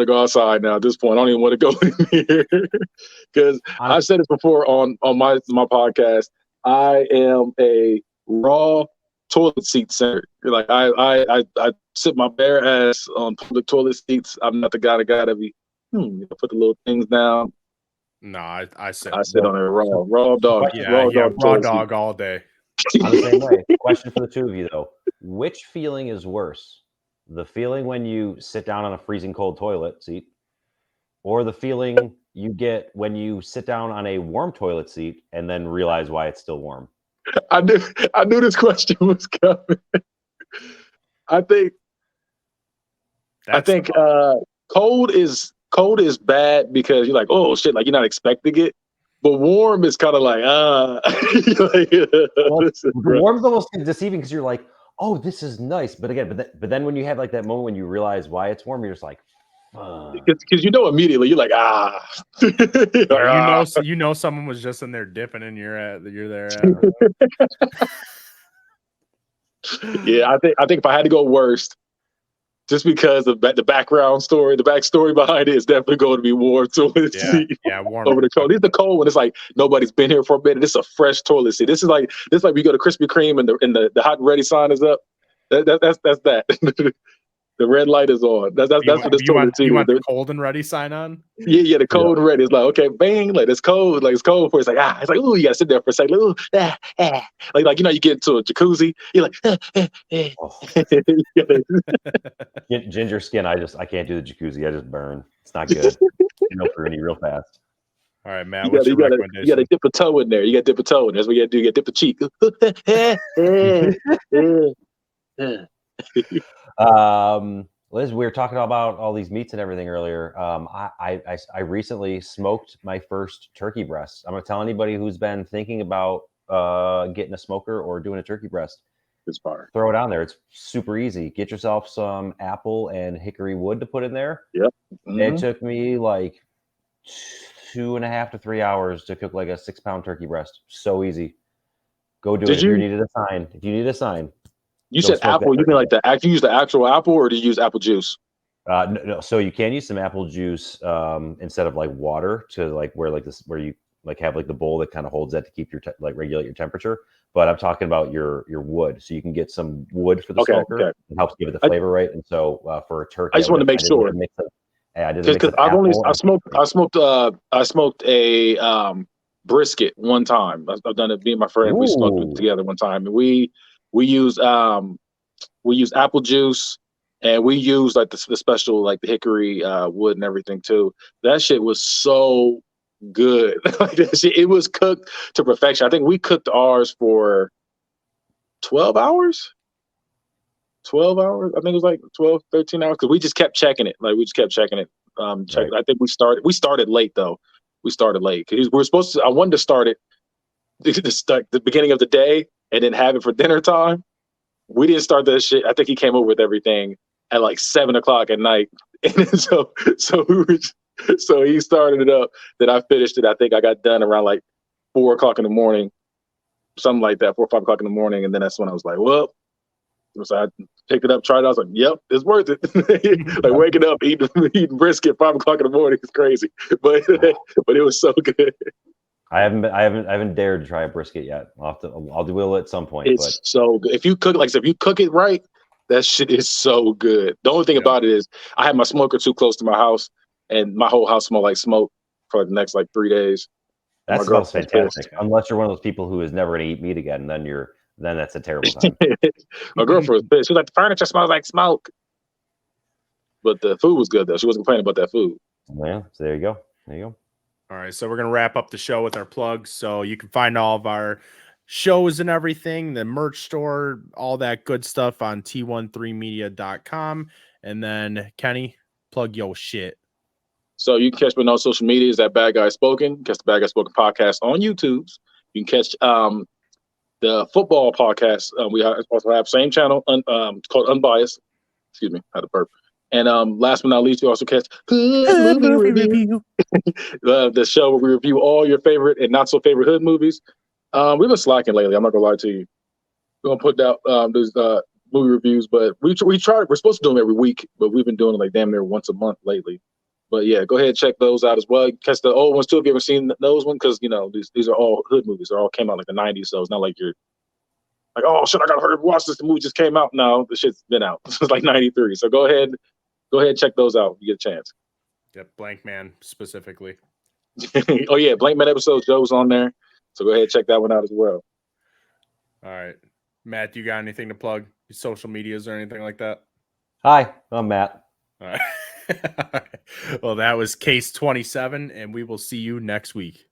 to go outside now. At this point, I don't even want to go in here because I've said this before on my podcast. I am a raw toilet seat center. Like I sit my bare ass on public toilet seats. I'm not the guy that gotta be put the little things down. No, I sit on a raw dog. Raw dog all day. I'm the same way. Question for the two of you though: which feeling is worse? The feeling when you sit down on a freezing cold toilet seat, or the feeling you get when you sit down on a warm toilet seat and then realize why it's still warm? I knew this question was coming. I think cold is bad because you're like, oh shit, like you're not expecting it. But warm is kind of like warm's almost deceiving because you're like, oh, this is nice. But then when you have that moment when you realize why it's warm, you're just like, because immediately you're like, someone was just in there dipping and you're there. Yeah, I think if I had to go worst, just because of the backstory behind it is definitely going to be warm toilet seat. Yeah, warm over the cold. It's the cold when it's like nobody's been here for a minute. It's a fresh toilet seat. This is like we go to Krispy Kreme and the hot and ready sign is up. That's that. The red light is on. That's what this toilet seat is. You want the cold and ready sign on? Yeah, the cold and ready. It's like, okay, bang, like it's cold for it's like it's like, ooh, you gotta sit there for a second. Ooh, like you get into a jacuzzi, you're like ginger skin, I can't do the jacuzzi, I just burn. It's not good. For any real fast. All right, Matt, what's your recommendation? You gotta dip a toe in there. You gotta dip a toe in there. That's what you gotta do. You gotta dip the cheek. Liz, we were talking about all these meats and everything earlier. I recently smoked my first turkey breast. I'm gonna tell anybody who's been thinking about getting a smoker or doing a turkey breast. It's fire. Throw it on there. It's super easy. Get yourself some apple and hickory wood to put in there. Yep. Mm-hmm. It took me like 2.5 to 3 hours to cook like a 6-pound turkey breast. So easy. Go do it if you needed a sign. If you need a sign. You said apple. You mean like you use the actual apple, or did you use apple juice? No. So you can use some apple juice instead of water to where you have the bowl that kind of holds that to keep your regulate your temperature. But I'm talking about your wood. So you can get some wood for the smoker. Okay. It helps give it the flavor right. And so for a turkey, I just want to make sure. Because I smoked a brisket one time. I've done it. Me and my friend, we smoked it together one time, and we use apple juice, and we use the special the hickory wood and everything too. That shit was so good. It was cooked to perfection. I think we cooked ours for 12 hours. 12 hours. I think it was 12, 13 hours because we just kept checking it. We just kept checking it. Right. I think we started late though. We started late because we're supposed to. I wanted to start it the beginning of the day and then have it for dinner time. We didn't start that shit. I think he came over with everything at 7 o'clock at night, and so we were. So he started it up. Then I finished it. I think I got done around like 4 o'clock in the morning, something like that, 4 or 5 o'clock in the morning. And then that's when I was like, well, so I picked it up, tried it. I was like, yep, it's worth it. Like waking up, eating brisket 5 o'clock in the morning is crazy. But it was so good. I haven't dared to try a brisket yet. I'll do it at some point. It's so good. If you cook, like I said, if you cook it right, that shit is so good. The only thing about it is I had my smoker too close to my house, and my whole house smelled like smoke for the next like 3 days. That smells fantastic. Unless you're one of those people who is never going to eat meat again, then that's a terrible time. My girlfriend was pissed. She was like, the furniture smells like smoke. But the food was good though. She wasn't complaining about that food. Yeah, so there you go. All right, so we're going to wrap up the show with our plugs. So you can find all of our shows and everything, the merch store, all that good stuff on t13media.com. And then, Kenny, plug your shit. So you can catch me on all social medias at Bad Guy Spoken. Catch the Bad Guy Spoken podcast on YouTube. You can catch the football podcast. We also have same channel, called Unbiased. Excuse me, I had a burp. And last but not least, you also catch Hood Movie Review. The show where we review all your favorite and not so favorite hood movies. We've been slacking lately. I'm not gonna lie to you. We're gonna put out these movie reviews, but we try. We're supposed to do them every week, but we've been doing it like damn near once a month lately. But yeah, go ahead and check those out as well. Catch the old ones too if you ever seen those ones, because you know these are all hood movies. They all came out like the '90s, so it's not like you're like, oh shit, I gotta hurry up watch this. The movie just came out. No, the shit's been out. It's like '93. So go ahead and check those out if you get a chance. Yep, Blank Man specifically. Oh yeah, Blank Man episode, Joe's on there. So go ahead and check that one out as well. All right. Matt, do you got anything to plug? Your social medias or anything like that? Hi, I'm Matt. All right. Well, that was Case 27, and we will see you next week.